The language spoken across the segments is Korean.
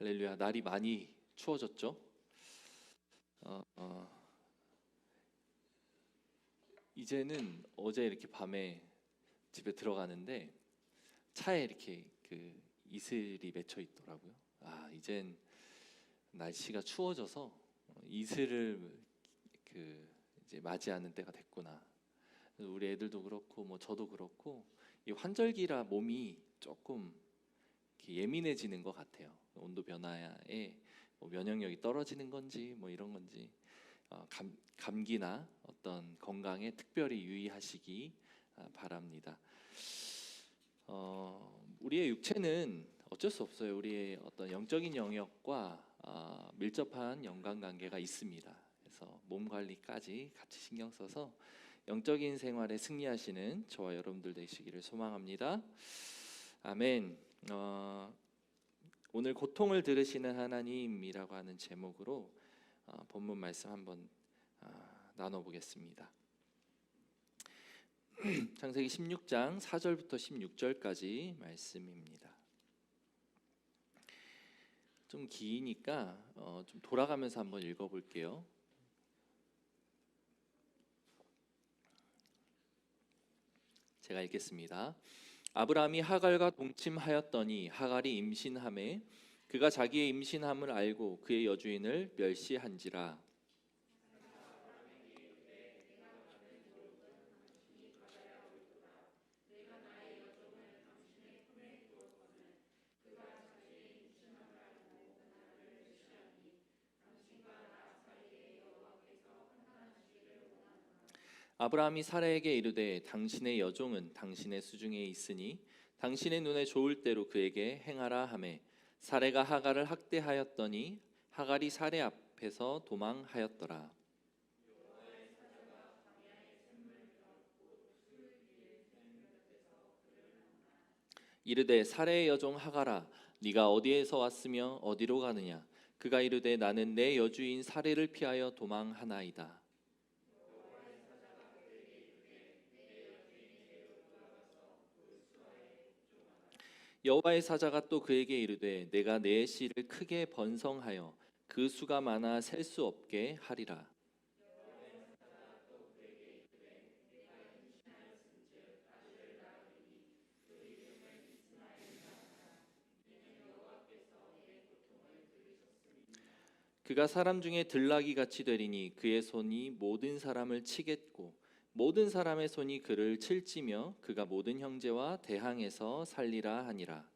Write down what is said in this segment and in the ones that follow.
할렐루야. 날이 많이 추워졌죠? 어, 어, 이제는 어제 이렇게 밤에 집에 들어가는데 차에 이렇게 그 이슬이 맺혀 있더라고요. 이젠 날씨가 추워져서 이슬을 이제 맞이하는 때가 됐구나. 우리 애들도 그렇고 뭐 저도 그렇고 이 환절기라 몸이 조금 이렇게 예민해지는 것 같아요. 온도 변화에 뭐 면역력이 떨어지는 건지 뭐 이런 건지 감기나 어떤 건강에 특별히 유의하시기 바랍니다. 우리의 육체는 어쩔 수 없어요. 우리의 어떤 영적인 영역과 밀접한 연관관계가 있습니다. 그래서 몸 관리까지 같이 신경 써서 영적인 생활에 승리하시는 저와 여러분들 되시기를 소망합니다. 아멘. 오늘 고통을 들으시는 하나님이라고 하는 제목으로 본문 말씀 한번 나눠보겠습니다. 창세기 16장 4절부터 16절까지 말씀입니다. 좀 기니까 좀 돌아가면서 한번 읽어볼게요. 제가 읽겠습니다. 아브라함이 하갈과 동침하였더니 하갈이 임신하매 그가 자기의 임신함을 알고 그의 여주인을 멸시한지라. 아브라함이 사라에게 이르되 당신의 여종은 당신의 수중에 있으니 당신의 눈에 좋을 대로 그에게 행하라 하매 사레가 하갈을 학대하였더니 하갈이 사레 앞에서 도망하였더라. 이르되 사레의 여종 하갈아 네가 어디에서 왔으며 어디로 가느냐. 그가 이르되 나는 내 여주인 사레를 피하여 도망하나이다. 여호와의 사자가 또 그에게 이르되 내가 내 씨를 크게 번성하여 그 수가 많아 셀 수 없게 하리라. 그가 사람 중에 들나귀 같이 되리니 그의 손이 모든 사람을 치겠고 모든 사람의 손이 그를 칠지며 그가 모든 형제와 대항해서 살리라 하니라.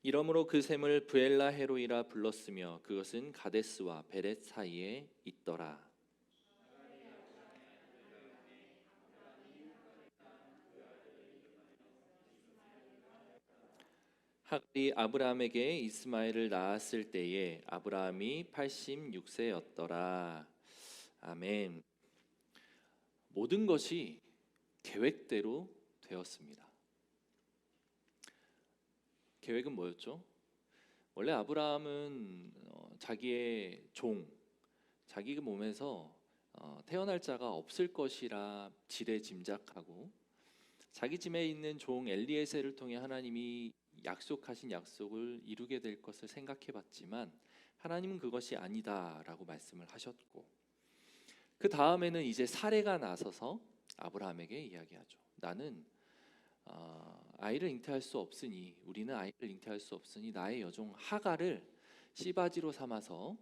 이러므로 그 샘을 브엘라 헤로이라 불렀으며 그것은 가데스와 베렛 사이에 있더라. 하갈이 아브라함에게 이스마엘을 낳았을 때에 아브라함이 86세였더라. 아멘. 모든 것이 계획대로 되었습니다. 계획은 뭐였죠? 원래 아브라함은 자기의 자기 몸에서 태어날 자가 없을 것이라 지레 짐작하고 자기 집에 있는 종 엘리에셀을 통해 하나님이 약속하신 약속을 이루게 될 것을 생각해봤지만 하나님은 그것이 아니다라고 말씀을 하셨고 그 다음에는 이제 사레가 나서서 아브라함에게 이야기하죠. 나는 아이를 잉태할 수 없으니 우리는 아이를 잉태할 수 없으니 나의 여종 하갈을 씨바지로 삼아서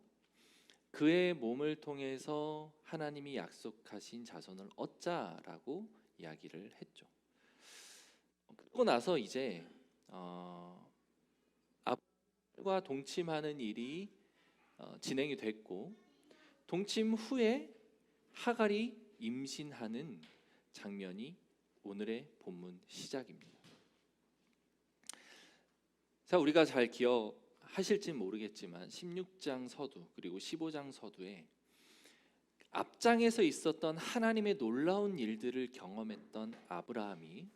그의 몸을 통해서 하나님이 약속하신 자손을 얻자라고 이야기를 했죠. 그러고 나서 이제 아브라함과 동침하는 일이 진행이 됐고 동침 후에 하갈이 임신하는 장면이 오늘의 본문 시작입니다. 자, 우리가 잘 기억하실지 모르겠지만 16장 서두 그리고 15장 서두에 앞장에서 있었던 하나님의 놀라운 일들을 경험했던 아브라함이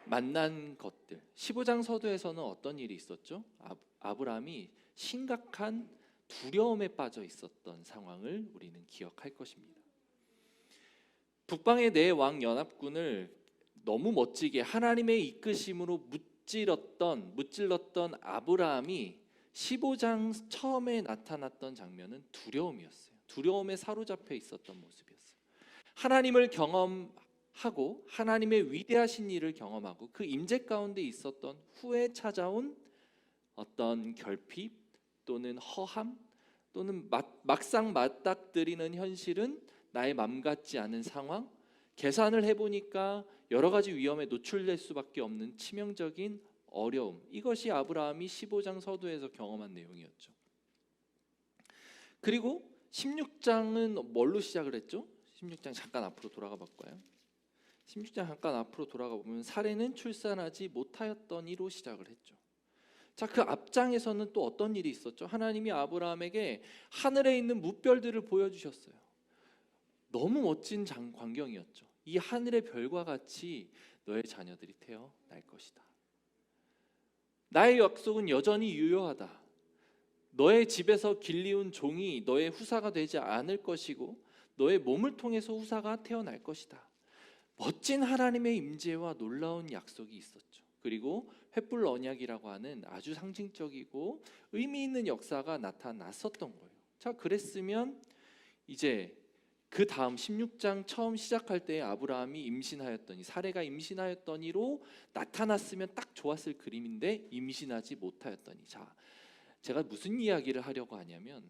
만난 것들 15장 서두에서는 어떤 일이 있었죠? 아브라함이 심각한 두려움에 빠져 있었던 상황을 우리는 기억할 것입니다. 북방의 네 왕 연합군을 너무 멋지게 하나님의 이끄심으로 무찔렀던 아브라함이 15장 처음에 나타났던 장면은 두려움이었어요. 두려움에 사로잡혀 있었던 모습이었어요. 하나님을 경험하고 하나님의 위대하신 일을 경험하고 그 임재 가운데 있었던 후에 찾아온 어떤 결핍 또는 허함 또는 막상 맞닥뜨리는 현실은 나의 맘 같지 않은 상황, 계산을 해보니까 여러 가지 위험에 노출될 수밖에 없는 치명적인 어려움, 이것이 아브라함이 15장 서두에서 경험한 내용이었죠. 그리고 16장은 뭘로 시작을 했죠? 16장 잠깐 앞으로 돌아가 볼까요? 16장 잠깐 앞으로 돌아가 보면 사례는 출산하지 못하였더니로 시작을 했죠. 자, 그 앞장에서는 또 어떤 일이 있었죠? 하나님이 아브라함에게 하늘에 있는 무별들을 보여주셨어요. 너무 멋진 광경이었죠. 이 하늘의 별과 같이 너의 자녀들이 태어날 것이다. 나의 약속은 여전히 유효하다. 너의 집에서 길리운 종이 너의 후사가 되지 않을 것이고 너의 몸을 통해서 후사가 태어날 것이다. 멋진 하나님의 임재와 놀라운 약속이 있었죠. 그리고 횃불 언약이라고 하는 아주 상징적이고 의미 있는 역사가 나타났었던 거예요. 자, 그랬으면 이제 그 다음 16장 처음 시작할 때 아브라함이 임신하였더니, 사레가 임신하였더니로 나타났으면 딱 좋았을 그림인데 임신하지 못하였더니. 자, 제가 무슨 이야기를 하려고 하냐면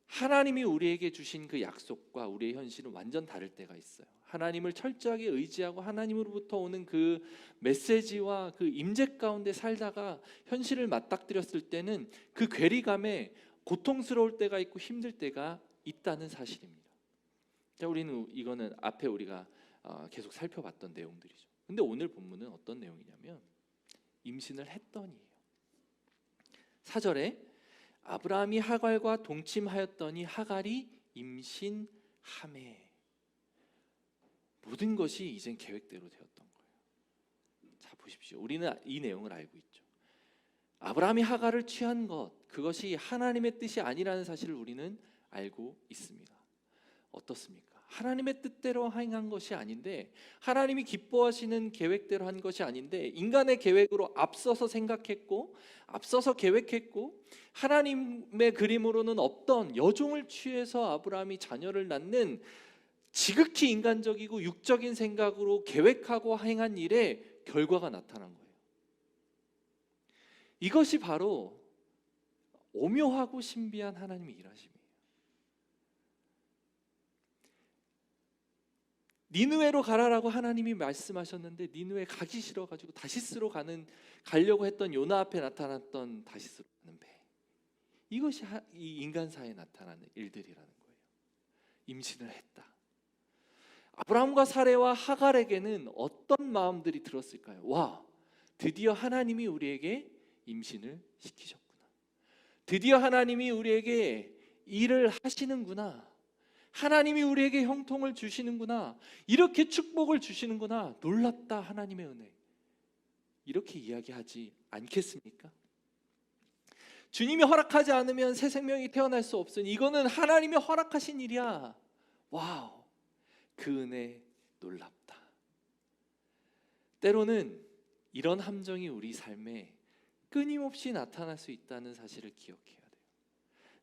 하나님이 우리에게 주신 그 약속과 우리의 현실은 완전 다를 때가 있어요. 하나님을 철저하게 의지하고 하나님으로부터 오는 그 메시지와 그 임재 가운데 살다가 현실을 맞닥뜨렸을 때는 그 괴리감에 고통스러울 때가 있고 힘들 때가 있다는 사실입니다. 자, 우리는 이거는 앞에 우리가 계속 살펴봤던 내용들이죠. 근데 오늘 본문은 어떤 내용이냐면 임신을 했더니예요. 4절에 아브라함이 하갈과 동침하였더니 하갈이 임신하매. 모든 것이 이젠 계획대로 되었던 거예요. 자, 보십시오. 우리는 이 내용을 알고 있죠. 아브라함이 하갈을 취한 것, 그것이 하나님의 뜻이 아니라는 사실을 우리는 알고 있습니다. 어떻습니까? 하나님의 뜻대로 행한 것이 아닌데, 하나님이 기뻐하시는 계획대로 한 것이 아닌데 인간의 계획으로 앞서서 생각했고 앞서서 계획했고 하나님의 그림으로는 없던 여종을 취해서 아브라함이 자녀를 낳는 지극히 인간적이고 육적인 생각으로 계획하고 행한 일의 결과가 나타난 거예요. 이것이 바로 오묘하고 신비한 하나님의 일하심이에요. 니느웨로 가라라고 하나님이 말씀하셨는데 니느웨 가기 싫어가지고 다시스로 가려고 했던 요나 앞에 나타났던 다시스로 가는 배. 이것이 이 인간사에 나타나는 일들이라는 거예요. 임신을 했다. 아브라함과 사레와 하갈에게는 어떤 마음들이 들었을까요? 와, 드디어 하나님이 우리에게 임신을 시키셨구나. 드디어 하나님이 우리에게 일을 하시는구나. 하나님이 우리에게 형통을 주시는구나. 이렇게 축복을 주시는구나. 놀랍다, 하나님의 은혜. 이렇게 이야기하지 않겠습니까? 주님이 허락하지 않으면 새 생명이 태어날 수 없으니 이거는 하나님이 허락하신 일이야. 와우, 그 은혜 놀랍다. 때로는 이런 함정이 우리 삶에 끊임없이 나타날 수 있다는 사실을 기억해야 돼요.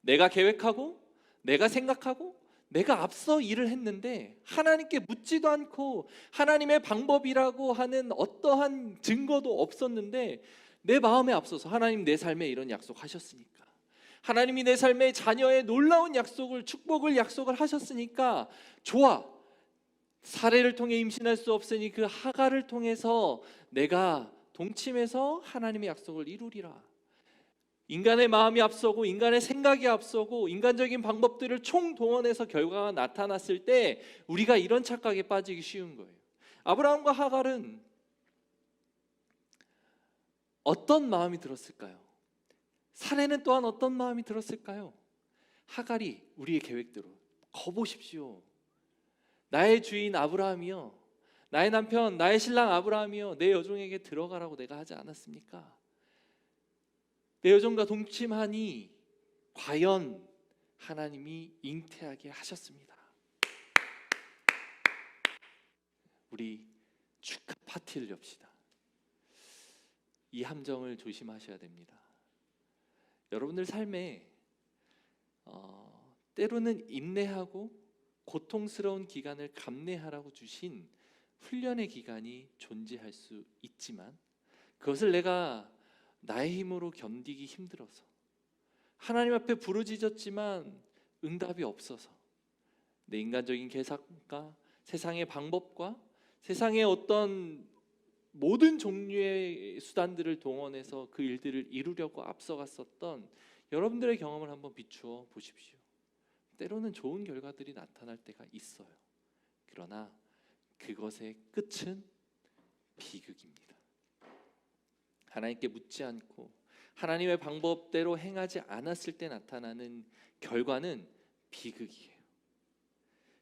내가 계획하고 내가 생각하고 내가 앞서 일을 했는데 하나님께 묻지도 않고 하나님의 방법이라고 하는 어떠한 증거도 없었는데 내 마음에 앞서서 하나님 내 삶에 이런 약속하셨으니까, 하나님이 내 삶에 자녀의 놀라운 약속을, 축복을 약속을 하셨으니까 좋아, 사례를 통해 임신할 수 없으니 그 하갈을 통해서 내가 동침해서 하나님의 약속을 이루리라. 인간의 마음이 앞서고 인간의 생각이 앞서고 인간적인 방법들을 총동원해서 결과가 나타났을 때 우리가 이런 착각에 빠지기 쉬운 거예요. 아브라함과 하갈은 어떤 마음이 들었을까요? 사례는 또한 어떤 마음이 들었을까요? 하갈이 우리의 계획대로, 거보십시오, 나의 주인 아브라함이요, 나의 남편, 나의 신랑 아브라함이요, 내 여종에게 들어가라고 내가 하지 않았습니까? 내 여종과 동침하니 과연 하나님이 잉태하게 하셨습니다. 우리 축하 파티를 엽시다. 이 함정을 조심하셔야 됩니다. 여러분들 삶에 때로는 인내하고 고통스러운 기간을 감내하라고 주신 훈련의 기간이 존재할 수 있지만, 그것을 내가 나의 힘으로 견디기 힘들어서, 하나님 앞에 부르짖었지만 응답이 없어서, 내 인간적인 계산과 세상의 방법과 세상의 어떤 모든 종류의 수단들을 동원해서 그 일들을 이루려고 앞서갔었던 여러분들의 경험을 한번 비추어 보십시오. 때로는 좋은 결과들이 나타날 때가 있어요. 그러나 그것의 끝은 비극입니다. 하나님께 묻지 않고 하나님의 방법대로 행하지 않았을 때 나타나는 결과는 비극이에요.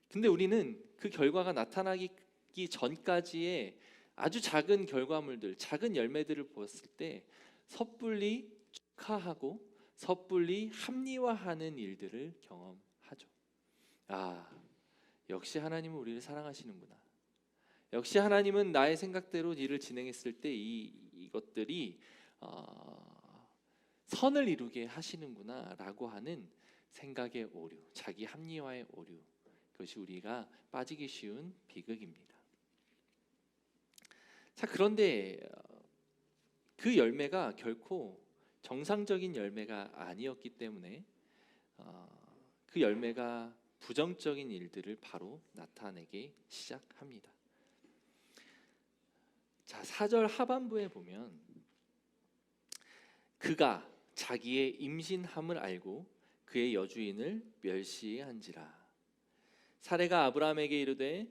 근데 우리는 그 결과가 나타나기 전까지의 아주 작은 결과물들, 작은 열매들을 보았을 때 섣불리 축하하고 섣불리 합리화하는 일들을 경험하죠. 역시 하나님은 우리를 사랑하시는구나. 역시 하나님은 나의 생각대로 일을 진행했을 때 이것들이 선을 이루게 하시는구나 라고 하는 생각의 오류, 자기 합리화의 오류, 그것이 우리가 빠지기 쉬운 비극입니다. 자, 그런데 그 열매가 결코 정상적인 열매가 아니었기 때문에 그 열매가 부정적인 일들을 바로 나타내기 시작합니다. 자, 4절 하반부에 보면 그가 자기의 임신함을 알고 그의 여주인을 멸시한지라. 사레가 아브라함에게 이르되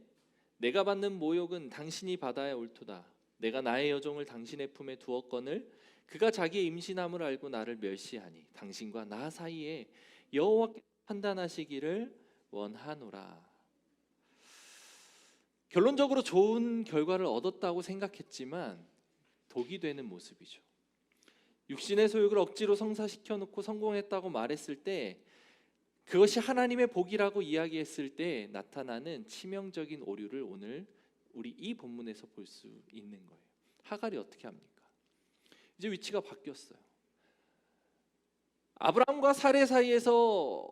내가 받는 모욕은 당신이 받아야 옳도다. 내가 나의 여종을 당신의 품에 두었거늘 그가 자기의 임신함을 알고 나를 멸시하니 당신과 나 사이에 여호와께서 판단하시기를 원하노라. 결론적으로 좋은 결과를 얻었다고 생각했지만 독이 되는 모습이죠. 육신의 소욕을 억지로 성사시켜 놓고 성공했다고 말했을 때, 그것이 하나님의 복이라고 이야기했을 때 나타나는 치명적인 오류를 오늘 우리 이 본문에서 볼 수 있는 거예요. 하갈이 어떻게 합니까? 이제 위치가 바뀌었어요. 아브라함과 사레 사이에서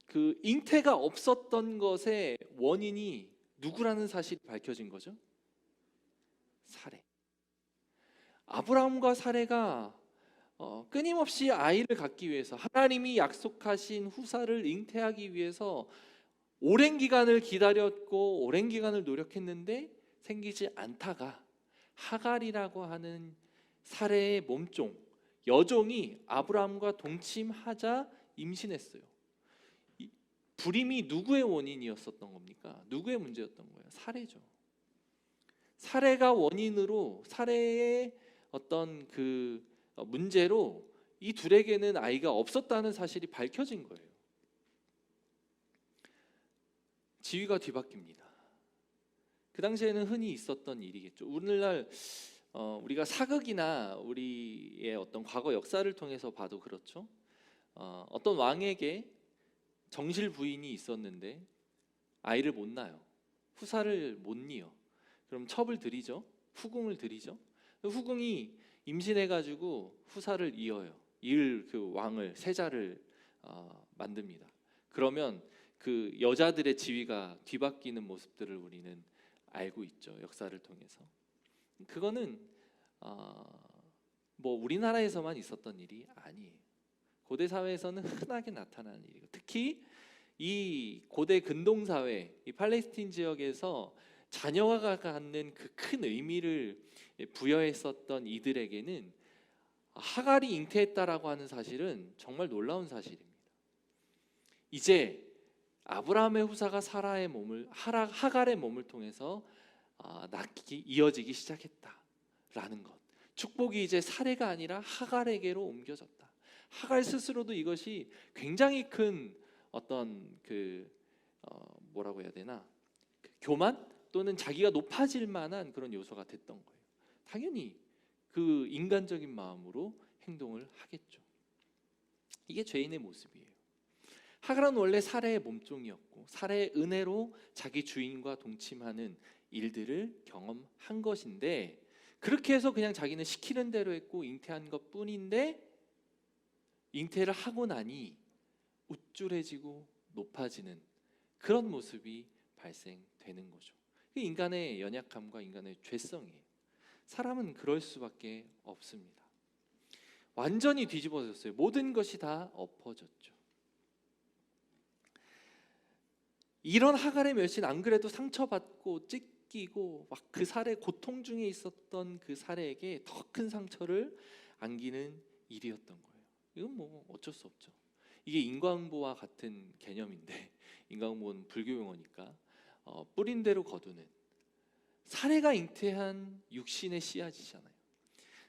그 잉태가 없었던 것의 원인이 누구라는 사실이 밝혀진 거죠? 사레. 아브라함과 사레가 끊임없이 아이를 갖기 위해서, 하나님이 약속하신 후사를 잉태하기 위해서 오랜 기간을 기다렸고 오랜 기간을 노력했는데 생기지 않다가 하갈이라고 하는 사레의 몸종, 여종이 아브라함과 동침하자 임신했어요. 불임이 누구의 원인이었었던 겁니까? 누구의 문제였던 거예요? 사레죠. 사레가 원인으로, 사레의 어떤 그 문제로 이 둘에게는 아이가 없었다는 사실이 밝혀진 거예요. 지위가 뒤바뀝니다. 그 당시에는 흔히 있었던 일이겠죠. 오늘날 우리가 사극이나 우리의 어떤 과거 역사를 통해서 봐도 그렇죠. 어떤 왕에게 정실 부인이 있었는데 아이를 못 낳아요. 후사를 못 이어. 그럼 첩을 들이죠. 후궁을 들이죠. 후궁이 임신해가지고 후사를 이어요. 이을 그 왕을, 세자를 만듭니다. 그러면 그 여자들의 지위가 뒤바뀌는 모습들을 우리는 알고 있죠. 역사를 통해서. 그거는 뭐 우리나라에서만 있었던 일이 아니에요. 고대 사회에서는 흔하게 나타나는 일이고, 특히 이 고대 근동 사회, 이 팔레스틴 지역에서 자녀가 갖는 그 큰 의미를 부여했었던 이들에게는 하갈이 잉태했다라고 하는 사실은 정말 놀라운 사실입니다. 이제 아브라함의 후사가 하갈의 몸을 통해서 이어지기 시작했다라는 것, 축복이 이제 사레가 아니라 하갈에게로 옮겨졌다. 하갈 스스로도 이것이 굉장히 큰 어떤 뭐라고 해야 되나, 교만 또는 자기가 높아질 만한 그런 요소가 됐던 거예요. 당연히 그 인간적인 마음으로 행동을 하겠죠. 이게 죄인의 모습이에요. 하갈은 원래 사레의 몸종이었고 사레의 은혜로 자기 주인과 동침하는 일들을 경험한 것인데, 그렇게 해서 그냥 자기는 시키는 대로 했고 잉태한 것뿐인데, 잉태를 하고 나니 우쭐해지고 높아지는 그런 모습이 발생되는 거죠. 이게 인간의 연약함과 인간의 죄성이에요. 사람은 그럴 수밖에 없습니다. 완전히 뒤집어졌어요. 모든 것이 다 엎어졌죠. 이런 하갈의 멸시는 안 그래도 상처받고 찢기고 막 그 살해 고통 중에 있었던 그 살해에게 더 큰 상처를 안기는 일이었던 거예요. 이건 뭐 어쩔 수 없죠. 이게 인과응보와 같은 개념인데, 인과응보는 불교 용어니까 뿌린 대로 거두는, 사례가 잉태한 육신의 씨앗이잖아요.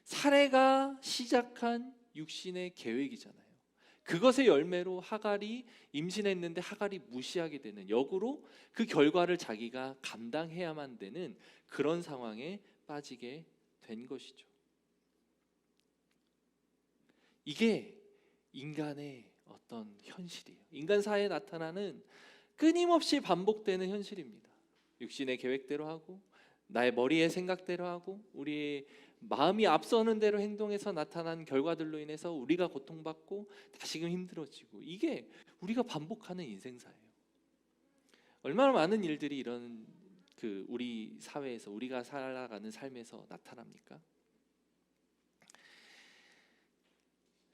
사례가 시작한 육신의 계획이잖아요. 그것의 열매로 하갈이 임신했는데 하갈이 무시하게 되는, 역으로 그 결과를 자기가 감당해야만 되는 그런 상황에 빠지게 된 것이죠. 이게 인간의 어떤 현실이에요. 인간 사회에 나타나는 끊임없이 반복되는 현실입니다. 육신의 계획대로 하고 나의 머리의 생각대로 하고 우리의 마음이 앞서는 대로 행동해서 나타난 결과들로 인해서 우리가 고통받고 다시금 힘들어지고, 이게 우리가 반복하는 인생사예요. 얼마나 많은 일들이 이런 우리 사회에서 우리가 살아가는 삶에서 나타납니까?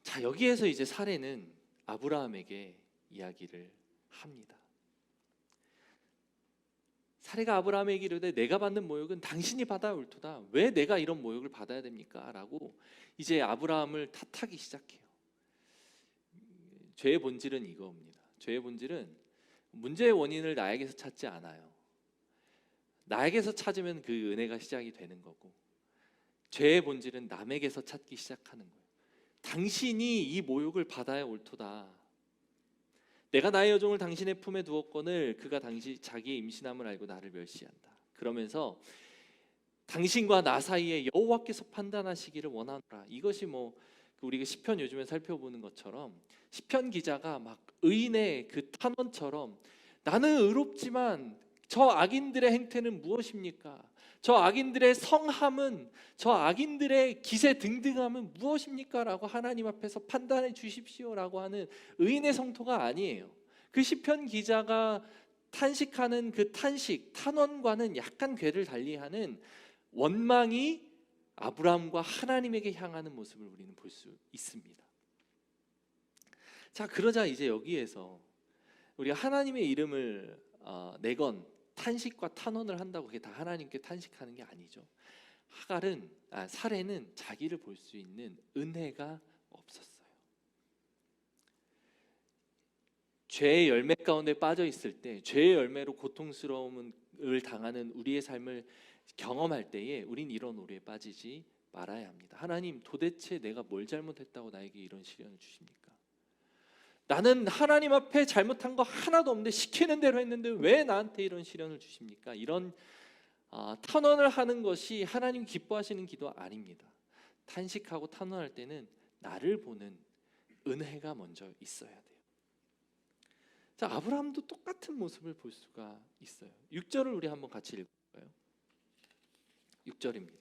자, 여기에서 이제 사례는 아브라함에게 이야기를 합니다. 사례가 아브라함에게 이르되 내가 받는 모욕은 당신이 받아올토다. 왜 내가 이런 모욕을 받아야 됩니까? 라고 이제 아브라함을 탓하기 시작해요. 죄의 본질은 이겁니다. 죄의 본질은 문제의 원인을 나에게서 찾지 않아요. 나에게서 찾으면 그 은혜가 시작이 되는 거고, 죄의 본질은 남에게서 찾기 시작하는 거예요. 당신이 이 모욕을 받아야 옳도다. 내가 나의 여종을 당신의 품에 두었거늘 그가 자기의 임신함을 알고 나를 멸시한다. 그러면서 당신과 나 사이에 여호와께서 판단하시기를 원하노라. 이것이 우리가 시편 요즘에 살펴보는 것처럼 시편 기자가 막 의인의 그 탄원처럼, 나는 의롭지만 저 악인들의 행태는 무엇입니까? 저 악인들의 성함은, 저 악인들의 기세등등함은 무엇입니까? 라고 하나님 앞에서 판단해 주십시오라고 하는 의인의 성토가 아니에요. 그 시편 기자가 탄식하는 그 탄원과는 약간 궤를 달리하는 원망이 아브라함과 하나님에게 향하는 모습을 우리는 볼 수 있습니다. 자, 그러자 이제 여기에서 우리가 하나님의 이름을 내건 탄식과 탄원을 한다고 그게 다 하나님께 탄식하는 게 아니죠. 사례는 자기를 볼 수 있는 은혜가 없었어요. 죄의 열매 가운데 빠져 있을 때, 죄의 열매로 고통스러움을 당하는 우리의 삶을 경험할 때에 우린 이런 오류에 빠지지 말아야 합니다. 하나님, 도대체 내가 뭘 잘못했다고 나에게 이런 시련을 주십니까? 나는 하나님 앞에 잘못한 거 하나도 없는데 시키는 대로 했는데 왜 나한테 이런 시련을 주십니까? 이런 탄원을 하는 것이 하나님 기뻐하시는 기도 아닙니다. 탄식하고 탄원할 때는 나를 보는 은혜가 먼저 있어야 돼요. 자, 아브라함도 똑같은 모습을 볼 수가 있어요. 6절을 우리 한번 같이 읽어볼까요? 6절입니다.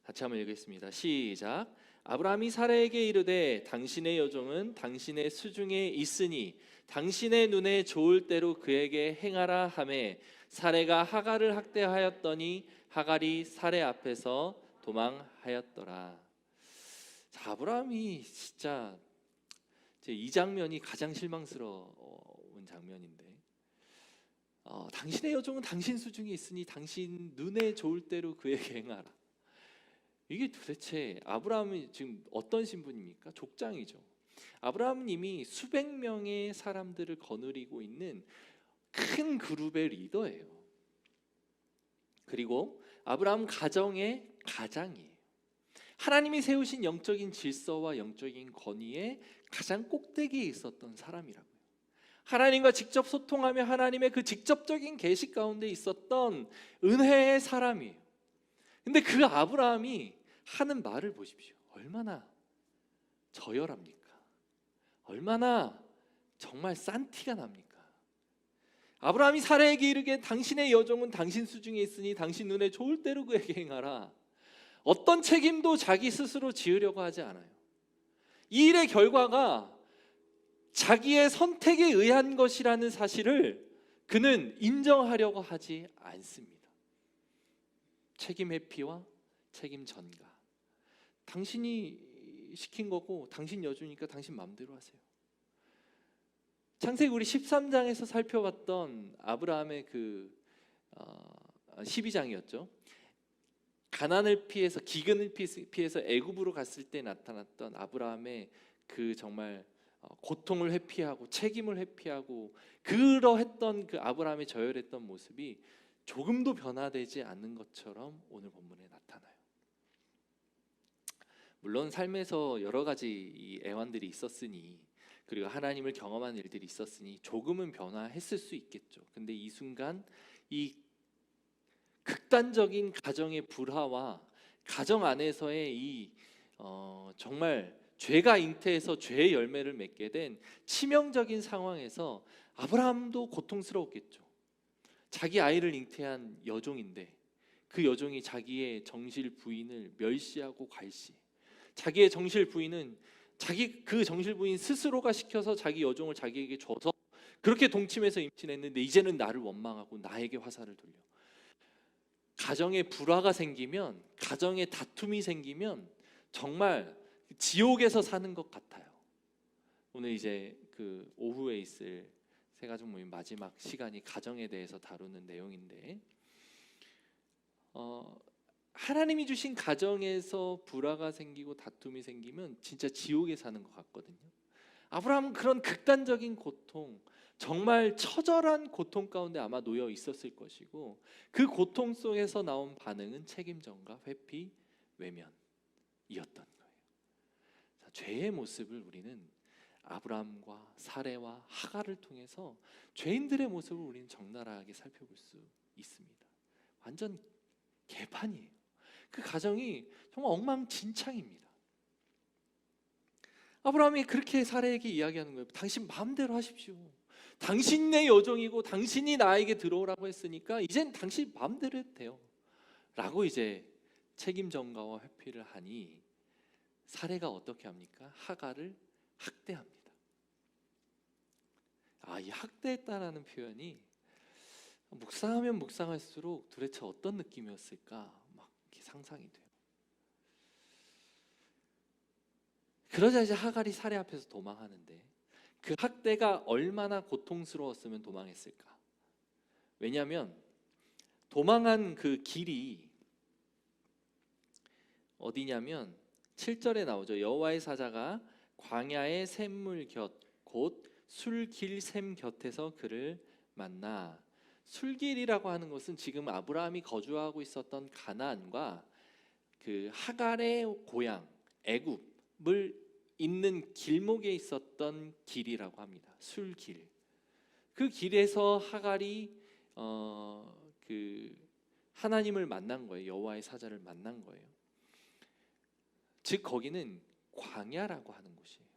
같이 한번 읽겠습니다. 시작. 아브라함이 사라에게 이르되 당신의 여종은 당신의 수중에 있으니 당신의 눈에 좋을 대로 그에게 행하라 하매, 사레가 하갈을 학대하였더니 하갈이 사레 앞에서 도망하였더라. 자, 아브라함이 진짜 이 장면이 가장 실망스러운 장면인데, 당신의 여종은 당신 수중에 있으니 당신 눈에 좋을 대로 그에게 행하라. 이게 도대체 아브라함이 지금 어떤 신분입니까? 족장이죠. 아브라함님이 수백 명의 사람들을 거느리고 있는 큰 그룹의 리더예요. 그리고 아브라함 가정의 가장이에요. 하나님이 세우신 영적인 질서와 영적인 권위의 가장 꼭대기에 있었던 사람이라고요. 하나님과 직접 소통하며 하나님의 그 직접적인 계시 가운데 있었던 은혜의 사람이에요. 근데 그 아브라함이 하는 말을 보십시오. 얼마나 저열합니까? 얼마나 정말 싼 티가 납니까? 아브라함이 사라에게 이르기에 당신의 여종은 당신 수중에 있으니 당신 눈에 좋을 대로 그에게 행하라. 어떤 책임도 자기 스스로 지으려고 하지 않아요. 이 일의 결과가 자기의 선택에 의한 것이라는 사실을 그는 인정하려고 하지 않습니다. 책임 회피와 책임 전가. 당신이 시킨 거고 당신 여주니까 당신 마음대로 하세요. 창세기 우리 13장에서 살펴봤던 아브라함의 12장이었죠. 가난을 피해서 기근을 피해서 애굽으로 갔을 때 나타났던 아브라함의 그 정말 고통을 회피하고 책임을 회피하고 그러했던 그 아브라함의 저열했던 모습이 조금도 변화되지 않는 것처럼 오늘 본문에 나타나요. 물론 삶에서 여러 가지 이 애환들이 있었으니 그리고 하나님을 경험한 일들이 있었으니 조금은 변화했을 수 있겠죠. 근데 이 순간 이 극단적인 가정의 불화와 가정 안에서의 이 정말 죄가 잉태해서 죄의 열매를 맺게 된 치명적인 상황에서 아브라함도 고통스러웠겠죠. 자기 아이를 잉태한 여종인데 그 여종이 자기의 정실 부인을 멸시하고 괄시, 자기의 정실 부인은 그 정실 부인 스스로가 시켜서 자기 여종을 자기에게 줘서 그렇게 동침해서 임신했는데 이제는 나를 원망하고 나에게 화살을 돌려. 가정에 불화가 생기면, 가정에 다툼이 생기면 정말 지옥에서 사는 것 같아요. 오늘 이제 그 오후에 있을 새가족 모임 마지막 시간이 가정에 대해서 다루는 내용인데, 하나님이 주신 가정에서 불화가 생기고 다툼이 생기면 진짜 지옥에 사는 것 같거든요. 아브라함은 그런 극단적인 고통, 정말 처절한 고통 가운데 아마 놓여 있었을 것이고 그 고통 속에서 나온 반응은 책임 전가, 회피, 외면이었던 거예요. 죄의 모습을 우리는 아브라함과 사레와 하갈을 통해서 죄인들의 모습을 우리는 적나라하게 살펴볼 수 있습니다. 완전 개판이에요. 그 가정이 정말 엉망진창입니다. 아브라함이 그렇게 사레에게 이야기하는 거예요. 당신 마음대로 하십시오. 당신 내 여종이고 당신이 나에게 들어오라고 했으니까 이젠 당신 마음대로 해도 돼요 라고 이제 책임 전가와 회피를 하니 사레가 어떻게 합니까? 하갈을 학대합니다. 이 학대했다라는 표현이 묵상하면 묵상할수록 도대체 어떤 느낌이었을까 막 이렇게 상상이 돼요. 그러자 이제 하갈이 사레 앞에서 도망하는데 그 학대가 얼마나 고통스러웠으면 도망했을까? 왜냐하면 도망한 그 길이 어디냐면 7절에 나오죠. 여호와의 사자가 광야의 샘물 곁 곧 술길 샘 곁에서 그를 만나. 술길이라고 하는 것은 지금 아브라함이 거주하고 있었던 가나안과 그 하갈의 고향 애굽을 있는 길목에 있었던 길이라고 합니다. 술길. 그 길에서 하갈이 그 하나님을 만난 거예요. 여호와의 사자를 만난 거예요. 즉 거기는 광야라고 하는 곳이에요.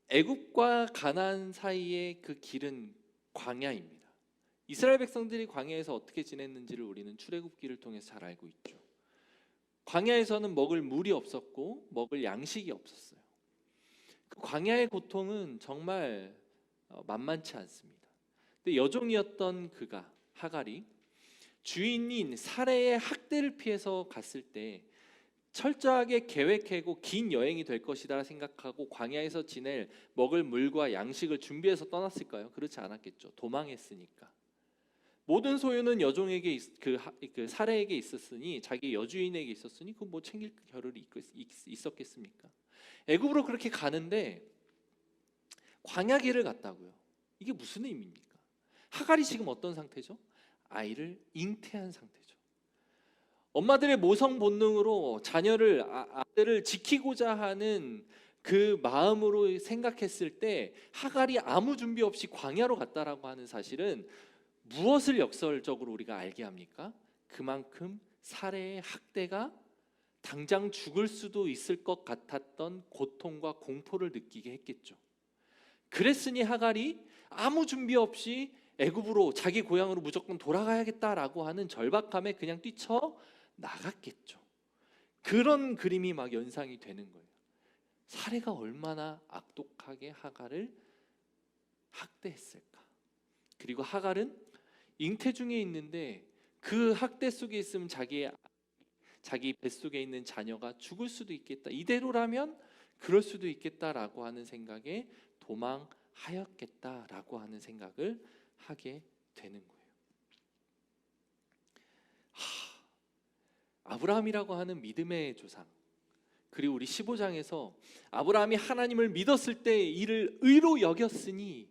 애굽과 가나안 사이의 그 길은 광야입니다. 이스라엘 백성들이 광야에서 어떻게 지냈는지를 우리는 출애굽기를 통해서 잘 알고 있죠. 광야에서는 먹을 물이 없었고 먹을 양식이 없었어요. 그 광야의 고통은 정말 만만치 않습니다. 근데 여종이었던 그가 하갈이 주인인 사레의 학대를 피해서 갔을 때 철저하게 계획하고 긴 여행이 될 것이다 생각하고 광야에서 지낼 먹을 물과 양식을 준비해서 떠났을까요? 그렇지 않았겠죠. 도망했으니까. 모든 소유는 여종에게 그 사레에게 있었으니 자기 여주인에게 있었으니 그 뭐 챙길 겨를이 있었겠습니까? 애굽으로 그렇게 가는데 광야 길을 갔다고요. 이게 무슨 의미입니까? 하갈이 지금 어떤 상태죠? 아이를 잉태한 상태죠. 엄마들의 모성 본능으로 자녀를 아들을 지키고자 하는 그 마음으로 생각했을 때 하갈이 아무 준비 없이 광야로 갔다라고 하는 사실은 무엇을 역설적으로 우리가 알게 합니까? 그만큼 사레의 학대가 당장 죽을 수도 있을 것 같았던 고통과 공포를 느끼게 했겠죠. 그랬으니 하갈이 아무 준비 없이 애굽으로, 자기 고향으로 무조건 돌아가야겠다라고 하는 절박함에 그냥 뛰쳐 나갔겠죠. 그런 그림이 막 연상이 되는 거예요. 사례가 얼마나 악독하게 하갈을 학대했을까. 그리고 하갈은 잉태 중에 있는데 그 학대 속에 있으면 자기 뱃속에 있는 자녀가 죽을 수도 있겠다. 이대로라면 그럴 수도 있겠다라고 하는 생각에 도망하였겠다라고 하는 생각을 하게 되는 거예요. 아브라함이라고 하는 믿음의 조상, 그리고 우리 15장에서 아브라함이 하나님을 믿었을 때 이를 의로 여겼으니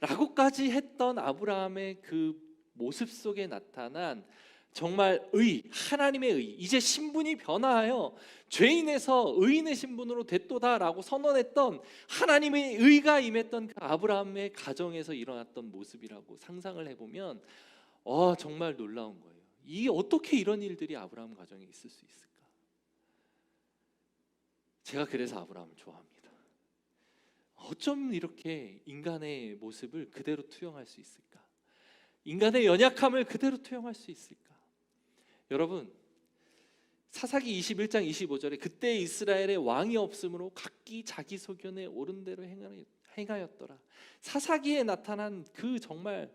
라고까지 했던 아브라함의 그 모습 속에 나타난 정말 하나님의 의, 이제 신분이 변화하여 죄인에서 의인의 신분으로 됐도다라고 선언했던 하나님의 의가 임했던 그 아브라함의 가정에서 일어났던 모습이라고 상상을 해보면 정말 놀라운 거예요. 어떻게 이런 일들이 아브라함 가정에 있을 수 있을까? 제가 그래서 아브라함을 좋아합니다. 어쩜 이렇게 인간의 모습을 그대로 투영할 수 있을까? 인간의 연약함을 그대로 투영할 수 있을까? 여러분, 사사기 21장 25절에 그때 이스라엘의 왕이 없으므로 각기 자기 소견에 옳은 대로 행하였더라. 사사기에 나타난 그 정말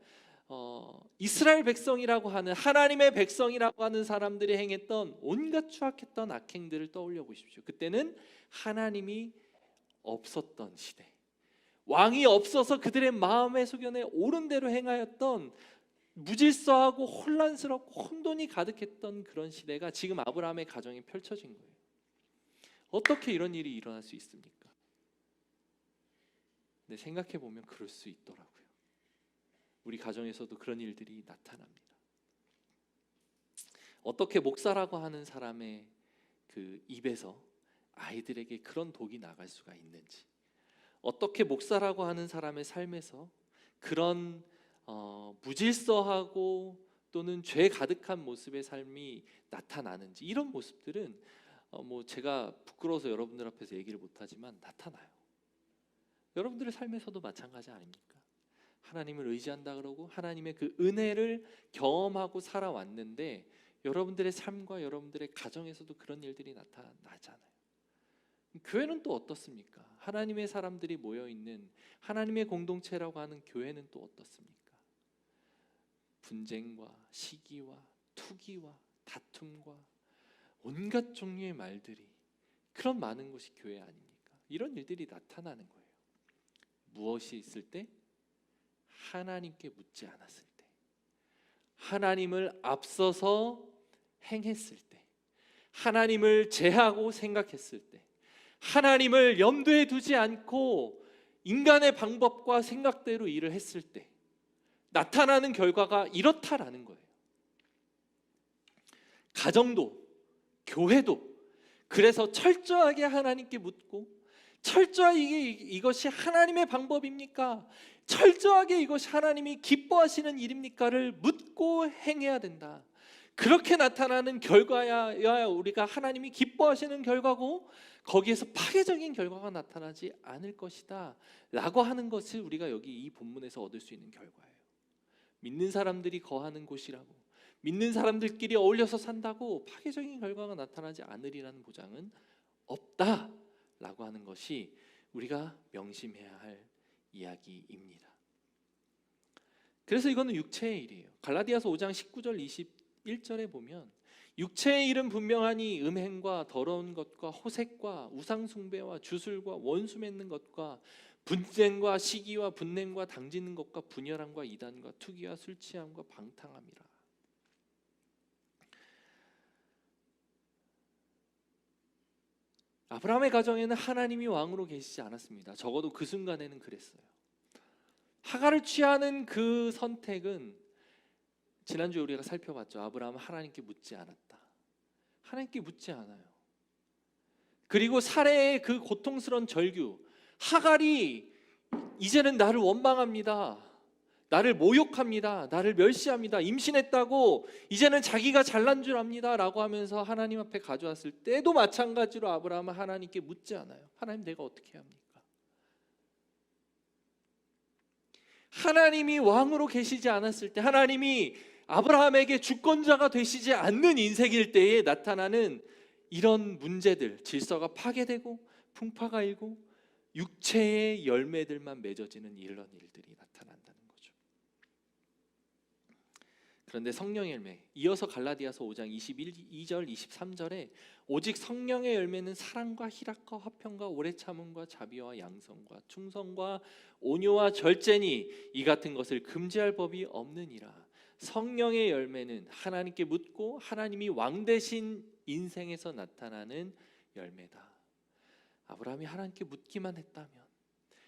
이스라엘 백성이라고 하는, 하나님의 백성이라고 하는 사람들이 행했던 온갖 추악했던 악행들을 떠올려 보십시오. 그때는 하나님이 없었던 시대, 왕이 없어서 그들의 마음의 소견에 옳은 대로 행하였던 무질서하고 혼란스럽고 혼돈이 가득했던 그런 시대가 지금 아브라함의 가정에 펼쳐진 거예요. 어떻게 이런 일이 일어날 수 있습니까? 근데 생각해 보면 그럴 수 있더라고요. 우리 가정에서도 그런 일들이 나타납니다. 어떻게 목사라고 하는 사람의 그 입에서 아이들에게 그런 독이 나갈 수가 있는지, 어떻게 목사라고 하는 사람의 삶에서 그런 무질서하고 또는 죄 가득한 모습의 삶이 나타나는지, 이런 모습들은 제가 부끄러워서 여러분들 앞에서 얘기를 못하지만 나타나요. 여러분들의 삶에서도 마찬가지 아닙니까? 하나님을 의지한다 그러고 하나님의 그 은혜를 경험하고 살아왔는데 여러분들의 삶과 여러분들의 가정에서도 그런 일들이 나타나잖아요. 교회는 또 어떻습니까? 하나님의 사람들이 모여있는 하나님의 공동체라고 하는 교회는 또 어떻습니까? 분쟁과 시기와 투기와 다툼과 온갖 종류의 말들이, 그런 많은 곳이 교회 아닙니까? 이런 일들이 나타나는 거예요. 무엇이 있을 때? 하나님께 묻지 않았을 때, 하나님을 앞서서 행했을 때, 하나님을 제하고 생각했을 때, 하나님을 염두에 두지 않고 인간의 방법과 생각대로 일을 했을 때 나타나는 결과가 이렇다라는 거예요. 가정도, 교회도 그래서 철저하게 하나님께 묻고, 철저하게 이것이 하나님의 방법입니까? 철저하게 이것이 하나님이 기뻐하시는 일입니까를 묻고 행해야 된다. 그렇게 나타나는 결과야 우리가 하나님이 기뻐하시는 결과고, 거기에서 파괴적인 결과가 나타나지 않을 것이다 라고 하는 것을 우리가 여기 이 본문에서 얻을 수 있는 결과예요. 믿는 사람들이 거하는 곳이라고, 믿는 사람들끼리 어울려서 산다고 파괴적인 결과가 나타나지 않으리라는 보장은 없다 라고 하는 것이 우리가 명심해야 할 이야기입니다. 그래서 이거는 육체의 일이에요. 갈라디아서 5장 19절 21절에 보면 육체의 일은 분명하니 음행과 더러운 것과 호색과 우상숭배와 주술과 원수 맺는 것과 분쟁과 시기와 분냄과 당짓는 것과 분열함과 이단과 투기와 술취함과 방탕함이라. 아브라함의 가정에는 하나님이 왕으로 계시지 않았습니다. 적어도 그 순간에는 그랬어요. 하갈을 취하는 그 선택은 지난주에 우리가 살펴봤죠. 아브라함은 하나님께 묻지 않았다. 하나님께 묻지 않아요. 그리고 사레의 그 고통스러운 절규, 하갈이 이제는 나를 원망합니다. 나를 모욕합니다. 나를 멸시합니다. 임신했다고 이제는 자기가 잘난 줄 압니다 라고 하면서 하나님 앞에 가져왔을 때도 마찬가지로 아브라함은 하나님께 묻지 않아요. 하나님, 내가 어떻게 해야 합니까? 하나님이 왕으로 계시지 않았을 때, 하나님이 아브라함에게 주권자가 되시지 않는 인생일 때에 나타나는 이런 문제들, 질서가 파괴되고 풍파가 일고 육체의 열매들만 맺어지는 이런 일들이 나타난다는 거죠. 그런데 성령의 열매, 이어서 갈라디아서 5장 22절 23절에 오직 성령의 열매는 사랑과 희락과 화평과 오래 참음과 자비와 양성과 충성과 온유와 절제니 이 같은 것을 금지할 법이 없느니라. 성령의 열매는 하나님께 묻고 하나님이 왕 되신 인생에서 나타나는 열매다. 아브라함이 하나님께 묻기만 했다면,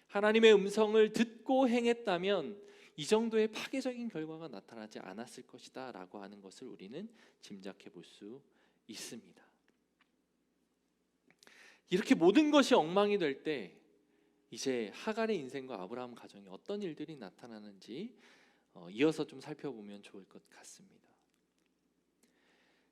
하나님의 음성을 듣고 행했다면 이 정도의 파괴적인 결과가 나타나지 않았을 것이다 라고 하는 것을 우리는 짐작해 볼 수 있습니다. 이렇게 모든 것이 엉망이 될 때 이제 하갈의 인생과 아브라함 가정에 어떤 일들이 나타나는지 이어서 좀 살펴보면 좋을 것 같습니다.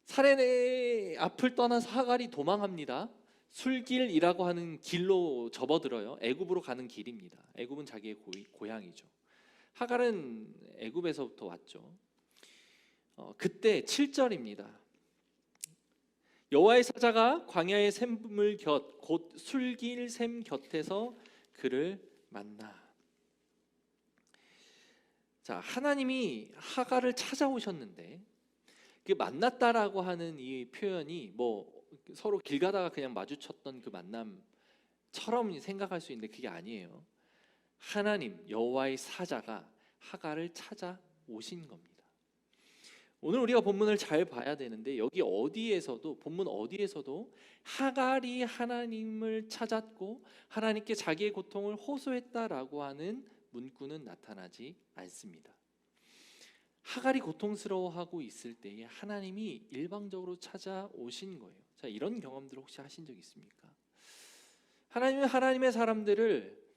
사례의 앞을 떠나서 하갈이 도망합니다. 술길이라고 하는 길로 접어들어요. 애굽으로 가는 길입니다. 애굽은 자기의 고향이죠. 하갈은 애굽에서부터 왔죠. 그때 7절입니다. 여호와의 사자가 광야의 샘물 곁 곧 술길 샘 곁에서 그를 만나. 자, 하나님이 하갈을 찾아오셨는데 그 만났다라고 하는 이 표현이 뭐 서로 길 가다가 그냥 마주쳤던 그 만남처럼 생각할 수 있는데 그게 아니에요. 하나님 여호와의 사자가 하갈을 찾아오신 겁니다. 오늘 우리가 본문을 잘 봐야 되는데 여기 어디에서도, 본문 어디에서도 하갈이 하나님을 찾았고 하나님께 자기의 고통을 호소했다라고 하는 문구는 나타나지 않습니다. 하갈이 고통스러워하고 있을 때에 하나님이 일방적으로 찾아오신 거예요. 자, 이런 경험들 혹시 하신 적 있습니까? 하나님은 하나님의 사람들을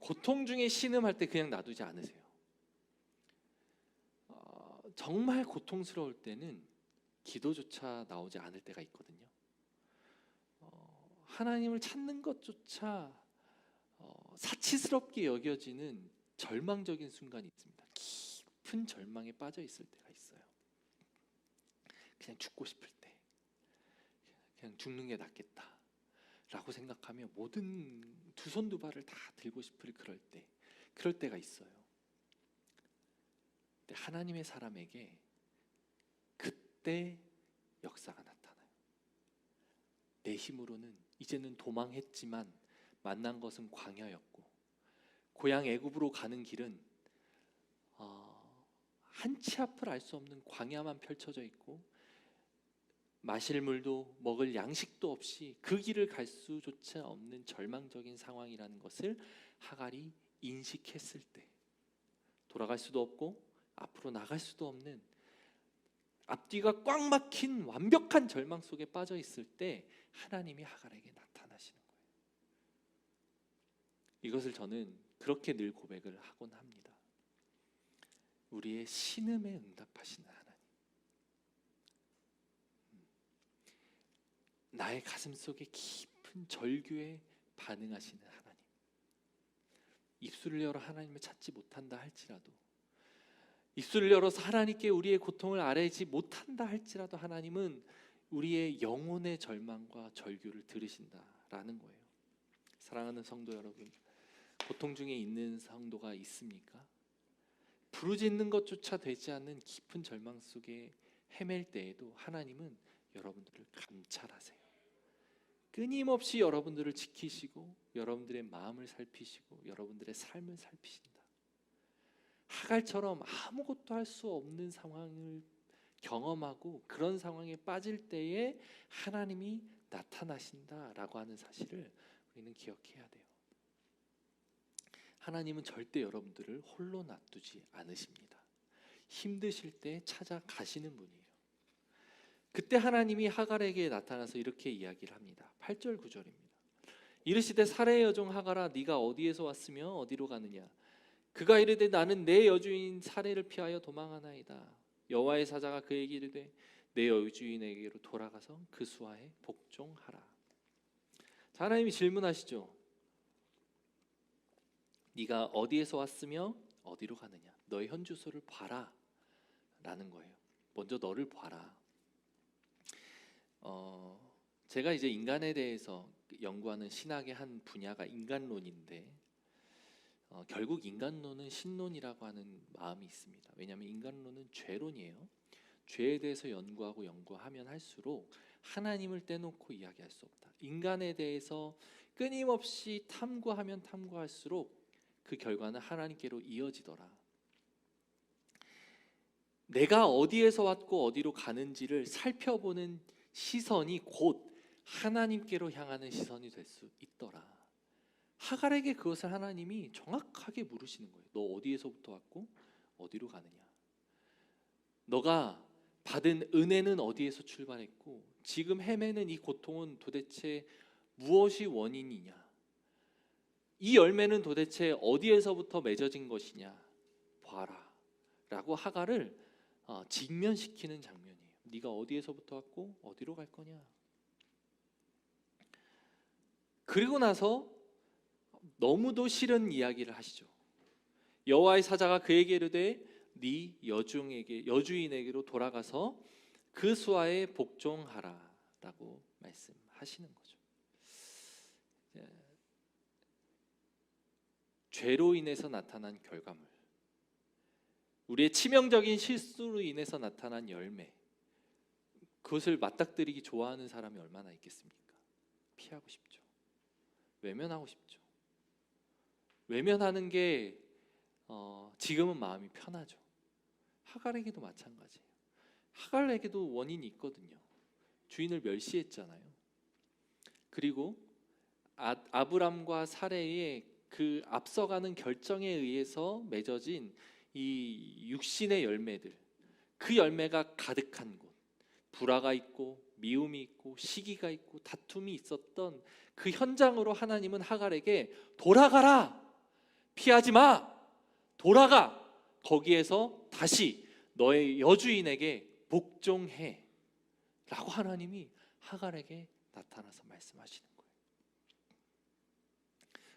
고통 중에 신음할 때 그냥 놔두지 않으세요. 정말 고통스러울 때는 기도조차 나오지 않을 때가 있거든요. 하나님을 찾는 것조차 사치스럽게 여겨지는 절망적인 순간이 있습니다. 깊은 절망에 빠져 있을 때가 있어요. 그냥 죽고 싶을 때, 그냥 죽는 게 낫겠다 라고 생각하며 모든 두 손 두 발을 다 들고 싶을 그럴 때가 있어요. 근데 하나님의 사람에게 그때 역사가 나타나요. 내 힘으로는 이제는 도망했지만 만난 것은 광야였고 고향 애굽으로 가는 길은 한치 앞을 알 수 없는 광야만 펼쳐져 있고 마실 물도 먹을 양식도 없이 그 길을 갈 수조차 없는 절망적인 상황이라는 것을 하갈이 인식했을 때, 돌아갈 수도 없고 앞으로 나갈 수도 없는 앞뒤가 꽉 막힌 완벽한 절망 속에 빠져 있을 때 하나님이 하갈에게 나타나시는 거예요. 이것을 저는 그렇게 늘 고백을 하곤 합니다. 우리의 신음에 응답하시는 하나님, 나의 가슴 속에 깊은 절규에 반응하시는 하나님, 입술을 열어 하나님을 찾지 못한다 할지라도, 입술을 열어서 하나님께 우리의 고통을 아뢰지 못한다 할지라도 하나님은 우리의 영혼의 절망과 절규를 들으신다라는 거예요. 사랑하는 성도 여러분, 고통 중에 있는 성도가 있습니까? 부르짖는 것조차 되지 않는 깊은 절망 속에 헤맬 때에도 하나님은 여러분들을 감찰하세요. 끊임없이 여러분들을 지키시고 여러분들의 마음을 살피시고 여러분들의 삶을 살피신다. 하갈처럼 아무것도 할 수 없는 상황을 경험하고 그런 상황에 빠질 때에 하나님이 나타나신다라고 하는 사실을 우리는 기억해야 돼요. 하나님은 절대 여러분들을 홀로 놔두지 않으십니다. 힘드실 때 찾아가시는 분이에요. 그때 하나님이 하갈에게 나타나서 이렇게 이야기를 합니다. 8절 9절입니다. 이르시되 사레의 여종 하갈아, 네가 어디에서 왔으며 어디로 가느냐? 그가 이르되 나는 내 여주인 사례를 피하여 도망하나이다. 여호와의 사자가 그에게 이르되 내 여주인에게로 돌아가서 그 수하에 복종하라. 자, 하나님이 질문하시죠. 네가 어디에서 왔으며 어디로 가느냐? 너의 현 주소를 봐라 라는 거예요. 먼저 너를 봐라. 제가 이제 인간에 대해서 연구하는 신학의 한 분야가 인간론인데 결국 인간론은 신론이라고 하는 마음이 있습니다. 왜냐하면 인간론은 죄론이에요. 죄에 대해서 연구하면 할수록 하나님을 떼놓고 이야기할 수 없다. 인간에 대해서 끊임없이 탐구하면 탐구할수록 그 결과는 하나님께로 이어지더라. 내가 어디에서 왔고 어디로 가는지를 살펴보는 시선이 곧 하나님께로 향하는 시선이 될 수 있더라. 하갈에게 그것을 하나님이 정확하게 물으시는 거예요. 너 어디에서부터 왔고 어디로 가느냐? 너가 받은 은혜는 어디에서 출발했고 지금 헤매는 이 고통은 도대체 무엇이 원인이냐? 이 열매는 도대체 어디에서부터 맺어진 것이냐? 봐라 라고 하갈을 직면시키는 장면이에요. 네가 어디에서부터 왔고 어디로 갈 거냐? 그리고 나서 너무도 싫은 이야기를 하시죠. 여호와의 사자가 그에게 이르되 네 여주인에게로 돌아가서 그 수하에 복종하라 라고 말씀하시는 거죠. 죄로 인해서 나타난 결과물, 우리의 치명적인 실수로 인해서 나타난 열매, 그것을 맞닥뜨리기 좋아하는 사람이 얼마나 있겠습니까? 피하고 싶죠. 외면하고 싶죠. 외면하는 게 지금은 마음이 편하죠. 하갈에게도 마찬가지예요. 하갈에게도 원인이 있거든요. 주인을 멸시했잖아요. 그리고 아브람과 사레의 그 앞서가는 결정에 의해서 맺어진 이 육신의 열매들, 그 열매가 가득한 곳, 불화가 있고 미움이 있고 시기가 있고 다툼이 있었던 그 현장으로 하나님은 하갈에게 돌아가라, 피하지 마, 돌아가, 거기에서 다시 너의 여주인에게 복종해 라고 하나님이 하갈에게 나타나서 말씀하시는 거예요.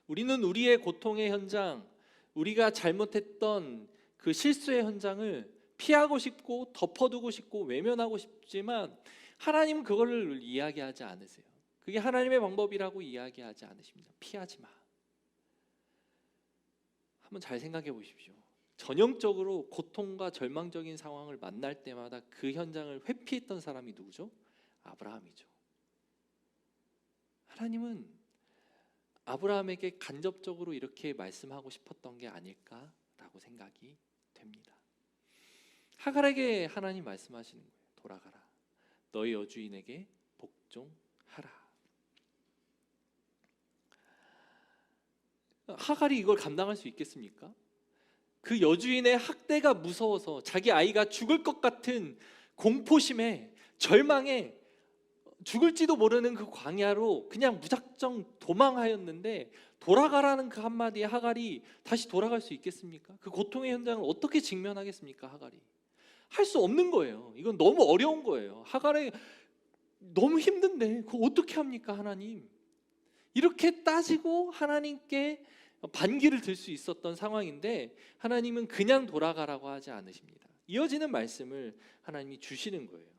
우리는 우리의 고통의 현장, 우리가 잘못했던 그 실수의 현장을 피하고 싶고 덮어두고 싶고 외면하고 싶지만 하나님은 그거를 이야기하지 않으세요. 그게 하나님의 방법이라고 이야기하지 않으십니다. 피하지 마. 한번 잘 생각해 보십시오. 전형적으로 고통과 절망적인 상황을 만날 때마다 그 현장을 회피했던 사람이 누구죠? 아브라함이죠. 하나님은 아브라함에게 간접적으로 이렇게 말씀하고 싶었던 게 아닐까라고 생각이 됩니다. 하갈에게 하나님 말씀하시는 거예요. 돌아가라. 너희 여주인에게 복종하라. 하갈이 이걸 감당할 수 있겠습니까? 그 여주인의 학대가 무서워서 자기 아이가 죽을 것 같은 공포심에 절망에 죽을지도 모르는 그 광야로 그냥 무작정 도망하였는데 돌아가라는 그 한마디에 하갈이 다시 돌아갈 수 있겠습니까? 그 고통의 현장을 어떻게 직면하겠습니까? 하갈이 할 수 없는 거예요. 이건 너무 어려운 거예요. 하갈이 너무 힘든데 그거 어떻게 합니까? 하나님, 이렇게 따지고 하나님께 반기를 들 수 있었던 상황인데 하나님은 그냥 돌아가라고 하지 않으십니다. 이어지는 말씀을 하나님이 주시는 거예요.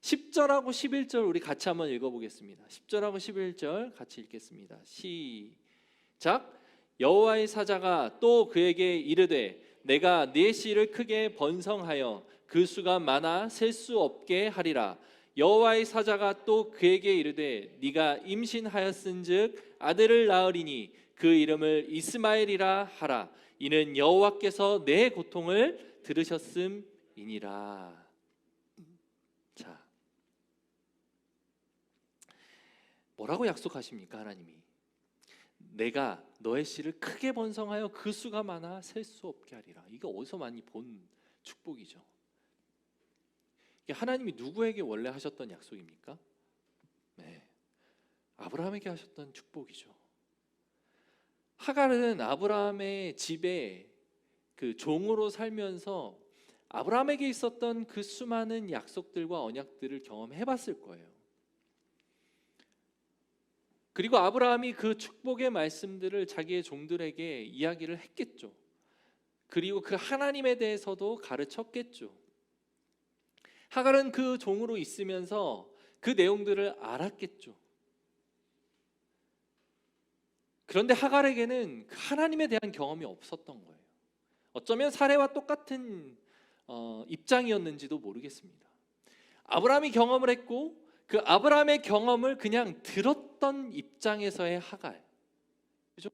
10절하고 11절 우리 같이 한번 읽어보겠습니다. 10절하고 11절 같이 읽겠습니다. 시작. 여호와의 사자가 또 그에게 이르되 내가 네 씨를 크게 번성하여 그 수가 많아 셀 수 없게 하리라. 여호와의 사자가 또 그에게 이르되 네가 임신하였은즉 아들을 낳으리니 그 이름을 이스마엘이라 하라. 이는 여호와께서 내 고통을 들으셨음이니라. 자, 뭐라고 약속하십니까? 하나님이 내가 너의 씨를 크게 번성하여 그 수가 많아 셀 수 없게 하리라. 이거 어디서 많이 본 축복이죠. 이게 하나님이 누구에게 원래 하셨던 약속입니까? 네, 아브라함에게 하셨던 축복이죠. 하갈은 아브라함의 집에 그 종으로 살면서 아브라함에게 있었던 그 수많은 약속들과 언약들을 경험해봤을 거예요. 그리고 아브라함이 그 축복의 말씀들을 자기의 종들에게 이야기를 했겠죠. 그리고 그 하나님에 대해서도 가르쳤겠죠. 하갈은 그 종으로 있으면서 그 내용들을 알았겠죠. 그런데 하갈에게는 그 하나님에 대한 경험이 없었던 거예요. 어쩌면 사례와 똑같은 입장이었는지도 모르겠습니다. 아브라함이 경험을 했고 그 아브라함의 경험을 그냥 들었던 입장에서의 하갈. 그죠?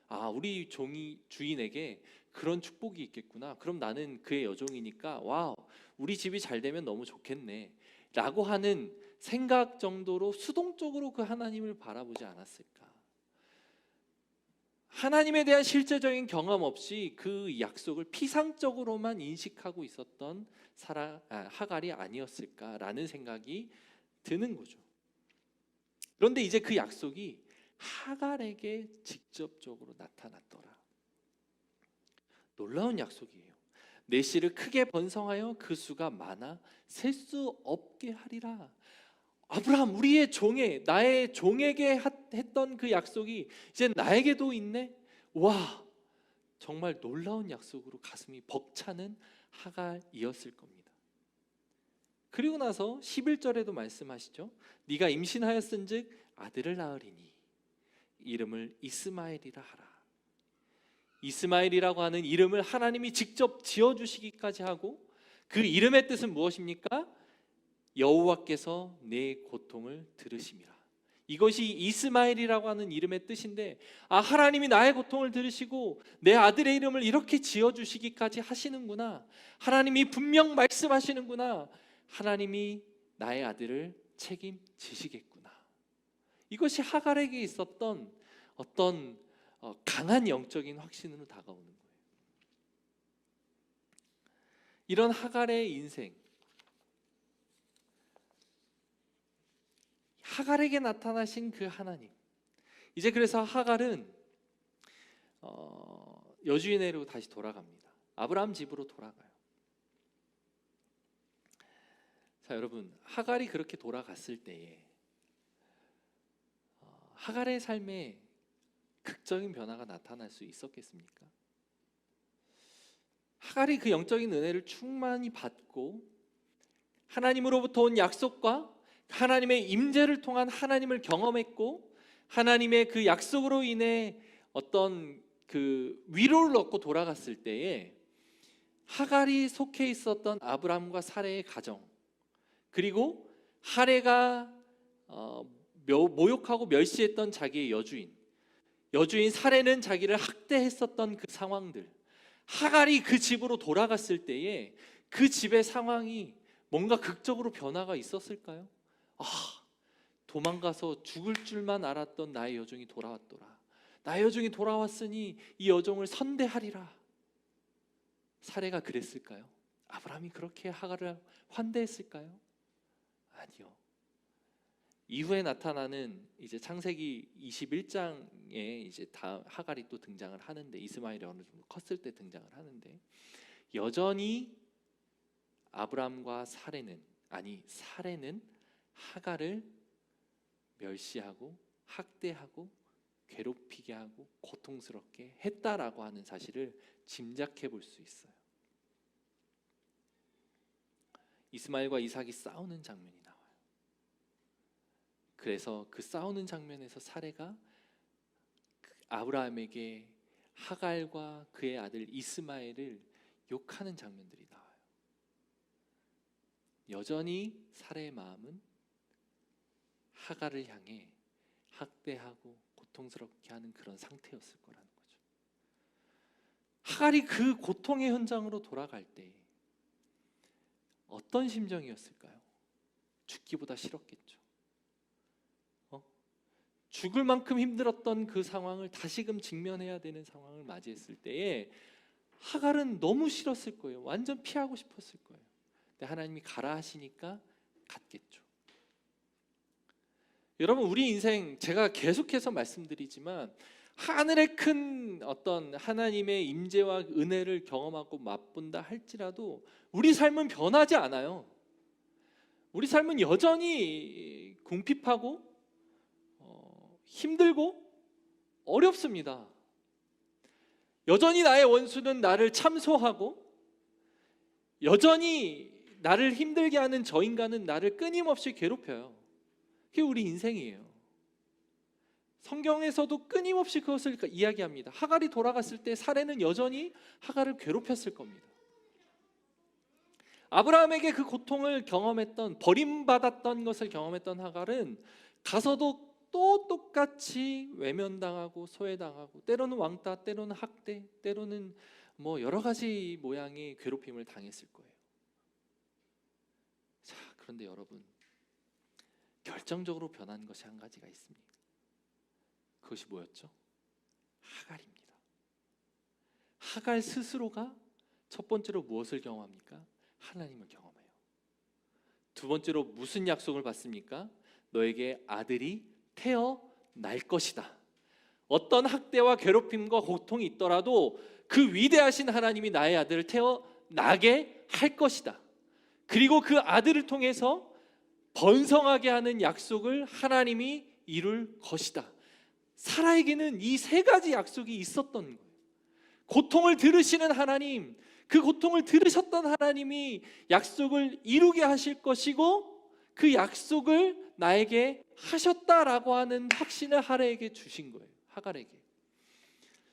아, 우리 주인에게 그런 축복이 있겠구나. 그럼 나는 그의 여종이니까 와우, 우리 집이 잘 되면 너무 좋겠네 라고 하는 생각 정도로 수동적으로 그 하나님을 바라보지 않았을까? 하나님에 대한 실제적인 경험 없이 그 약속을 피상적으로만 인식하고 있었던 하갈이 아니었을까라는 생각이 드는 거죠. 그런데 이제 그 약속이 하갈에게 직접적으로 나타났더라. 놀라운 약속이에요. 내 씨를 크게 번성하여 그 수가 많아 셀 수 없게 하리라. 아브라함, 우리의 나의 종에게 했던 그 약속이 이제 나에게도 있네. 와, 정말 놀라운 약속으로 가슴이 벅차는 하갈이었을 겁니다. 그리고 나서 11절에도 말씀하시죠. 네가 임신하였은즉 아들을 낳으리니 이름을 이스마엘이라 하라. 이스마엘이라고 하는 이름을 하나님이 직접 지어주시기까지 하고 그 이름의 뜻은 무엇입니까? 여호와께서 내 고통을 들으심이라. 이것이 이스마엘이라고 하는 이름의 뜻인데, 아, 하나님이 나의 고통을 들으시고 내 아들의 이름을 이렇게 지어주시기까지 하시는구나. 하나님이 분명 말씀하시는구나. 하나님이 나의 아들을 책임지시겠구나. 이것이 하갈에게 있었던 어떤 강한 영적인 확신으로 다가오는 거예요. 이런 하갈의 인생, 하갈에게 나타나신 그 하나님. 이제 그래서 하갈은 여주인에로 다시 돌아갑니다. 아브라함 집으로 돌아가요. 자, 여러분, 하갈이 그렇게 돌아갔을 때에 하갈의 삶에 극적인 변화가 나타날 수 있었겠습니까? 하갈이 그 영적인 은혜를 충만히 받고 하나님으로부터 온 약속과 하나님의 임재를 통한 하나님을 경험했고 하나님의 그 약속으로 인해 어떤 그 위로를 얻고 돌아갔을 때에 하갈이 속해 있었던 아브람과 사레의 가정, 그리고 하레가 모욕하고 멸시했던 자기의 여주인 사레는 자기를 학대했었던 그 상황들, 하갈이 그 집으로 돌아갔을 때에 그 집의 상황이 뭔가 극적으로 변화가 있었을까요? 도망가서 죽을 줄만 알았던 나의 여종이 돌아왔더라. 나의 여종이 돌아왔으니 이 여종을 선대하리라. 사레가 그랬을까요? 아브라함이 그렇게 하갈을 환대했을까요? 아니요. 이후에 나타나는 이제 창세기 21장에 이제 하갈이 또 등장을 하는데, 이스마엘이 어느 정도 컸을 때 등장을 하는데, 여전히 아브람과 사레는 하갈을 멸시하고 학대하고 괴롭히게 하고 고통스럽게 했다라고 하는 사실을 짐작해 볼 수 있어요. 이스마엘과 이삭이 싸우는 장면이 나와요. 그래서 그 싸우는 장면에서 사레가 아브라함에게 하갈과 그의 아들 이스마엘을 욕하는 장면들이 나와요. 여전히 사레의 마음은 하갈을 향해 학대하고 고통스럽게 하는 그런 상태였을 거라는 거죠. 하갈이 그 고통의 현장으로 돌아갈 때 어떤 심정이었을까요? 죽기보다 싫었겠죠. 죽을 만큼 힘들었던 그 상황을 다시금 직면해야 되는 상황을 맞이했을 때에 하갈은 너무 싫었을 거예요. 완전 피하고 싶었을 거예요. 근데 하나님이 가라 하시니까 갔겠죠. 여러분, 우리 인생, 제가 계속해서 말씀드리지만 하늘의 큰 어떤 하나님의 임재와 은혜를 경험하고 맛본다 할지라도 우리 삶은 변하지 않아요. 우리 삶은 여전히 궁핍하고 힘들고 어렵습니다. 여전히 나의 원수는 나를 참소하고, 여전히 나를 힘들게 하는 저 인간은 나를 끊임없이 괴롭혀요. 그게 우리 인생이에요. 성경에서도 끊임없이 그것을 이야기합니다. 하갈이 돌아갔을 때 사레는 여전히 하갈을 괴롭혔을 겁니다. 아브라함에게 그 고통을 경험했던, 버림받았던 것을 경험했던 하갈은 가서도 또 똑같이 외면당하고 소외당하고, 때로는 왕따, 때로는 학대, 때로는 여러 가지 모양의 괴롭힘을 당했을 거예요. 자, 그런데 여러분, 결정적으로 변한 것이 한 가지가 있습니다. 그것이 뭐였죠? 하갈입니다. 하갈 스스로가 첫 번째로 무엇을 경험합니까? 하나님을 경험해요. 두 번째로 무슨 약속을 받습니까? 너에게 아들이 태어날 것이다. 어떤 학대와 괴롭힘과 고통이 있더라도 그 위대하신 하나님이 나의 아들을 태어나게 할 것이다. 그리고 그 아들을 통해서 번성하게 하는 약속을 하나님이 이룰 것이다. 사라에게는 이 세 가지 약속이 있었던 거예요. 고통을 들으시는 하나님, 그 고통을 들으셨던 하나님이 약속을 이루게 하실 것이고, 그 약속을 나에게 하셨다라고 하는 확신을 하갈에게 주신 거예요. 하갈에게.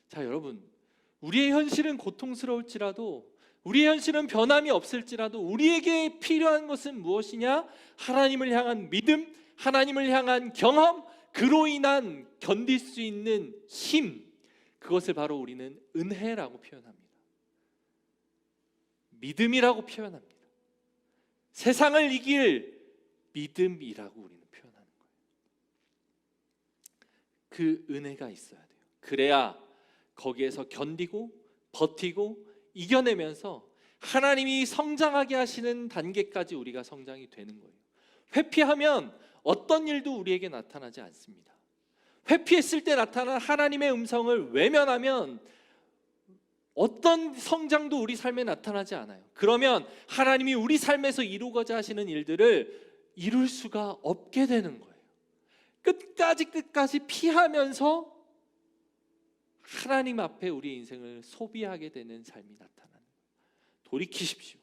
자, 여러분, 우리의 현실은 고통스러울지라도, 우리의 현실은 변함이 없을지라도 우리에게 필요한 것은 무엇이냐? 하나님을 향한 믿음, 하나님을 향한 경험, 그로 인한 견딜 수 있는 힘, 그것을 바로 우리는 은혜라고 표현합니다. 믿음이라고 표현합니다. 세상을 이길 믿음이라고 우리는 표현하는 거예요. 그 은혜가 있어야 돼요. 그래야 거기에서 견디고 버티고 이겨내면서 하나님이 성장하게 하시는 단계까지 우리가 성장이 되는 거예요. 회피하면 어떤 일도 우리에게 나타나지 않습니다. 회피했을 때 나타난 하나님의 음성을 외면하면 어떤 성장도 우리 삶에 나타나지 않아요. 그러면 하나님이 우리 삶에서 이루고자 하시는 일들을 이룰 수가 없게 되는 거예요. 끝까지 피하면서 하나님 앞에 우리 인생을 소비하게 되는 삶이 나타나는 거예요. 돌이키십시오.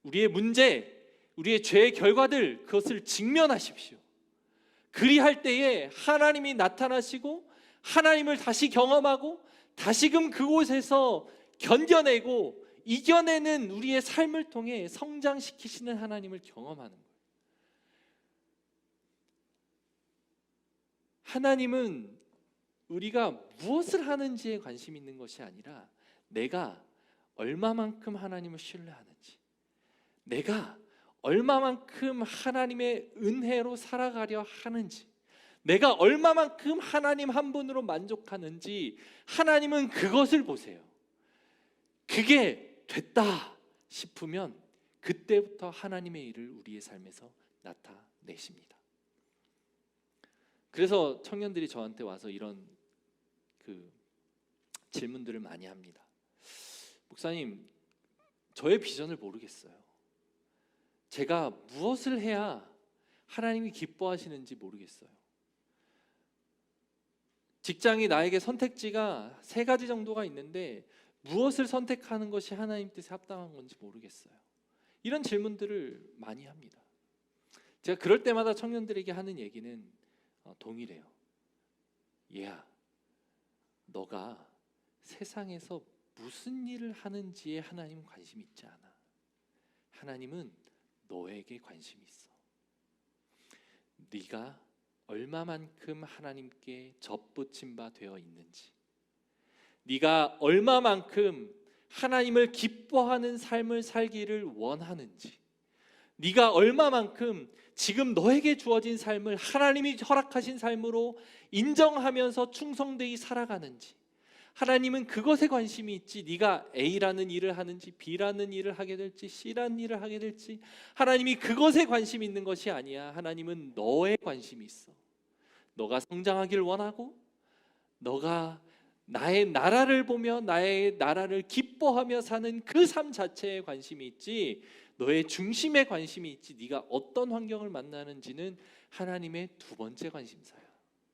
우리의 문제, 우리의 죄의 결과들, 그것을 직면하십시오. 그리할 때에 하나님이 나타나시고 하나님을 다시 경험하고 다시금 그곳에서 견뎌내고 이겨내는 우리의 삶을 통해 성장시키시는 하나님을 경험하는 거예요. 하나님은 우리가 무엇을 하는지에 관심 있는 것이 아니라 내가 얼마만큼 하나님을 신뢰하는지, 내가 얼마만큼 하나님의 은혜로 살아가려 하는지, 내가 얼마만큼 하나님 한 분으로 만족하는지, 하나님은 그것을 보세요. 그게 됐다 싶으면 그때부터 하나님의 일을 우리의 삶에서 나타내십니다. 그래서 청년들이 저한테 와서 이런 질문들을 많이 합니다. 목사님, 저의 비전을 모르겠어요. 제가 무엇을 해야 하나님이 기뻐하시는지 모르겠어요. 직장이 나에게 선택지가 3가지 정도가 있는데 무엇을 선택하는 것이 하나님 뜻에 합당한 건지 모르겠어요. 이런 질문들을 많이 합니다. 제가 그럴 때마다 청년들에게 하는 얘기는 동일해요. 얘야, 너가 세상에서 무슨 일을 하는지에 하나님은 관심 있지 않아. 하나님은 너에게 관심이 있어. 네가 얼마만큼 하나님께 접붙임 바 되어 있는지, 네가 얼마만큼 하나님을 기뻐하는 삶을 살기를 원하는지, 네가 얼마만큼 지금 너에게 주어진 삶을 하나님이 허락하신 삶으로 인정하면서 충성되이 살아가는지, 하나님은 그것에 관심이 있지, 네가 A라는 일을 하는지 B라는 일을 하게 될지 C라는 일을 하게 될지, 하나님이 그것에 관심이 있는 것이 아니야. 하나님은 너에 관심이 있어. 너가 성장하길 원하고, 너가 나의 나라를 보며 나의 나라를 기뻐하며 사는 그 삶 자체에 관심이 있지, 너의 중심에 관심이 있지, 네가 어떤 환경을 만나는지는 하나님의 두 번째 관심사야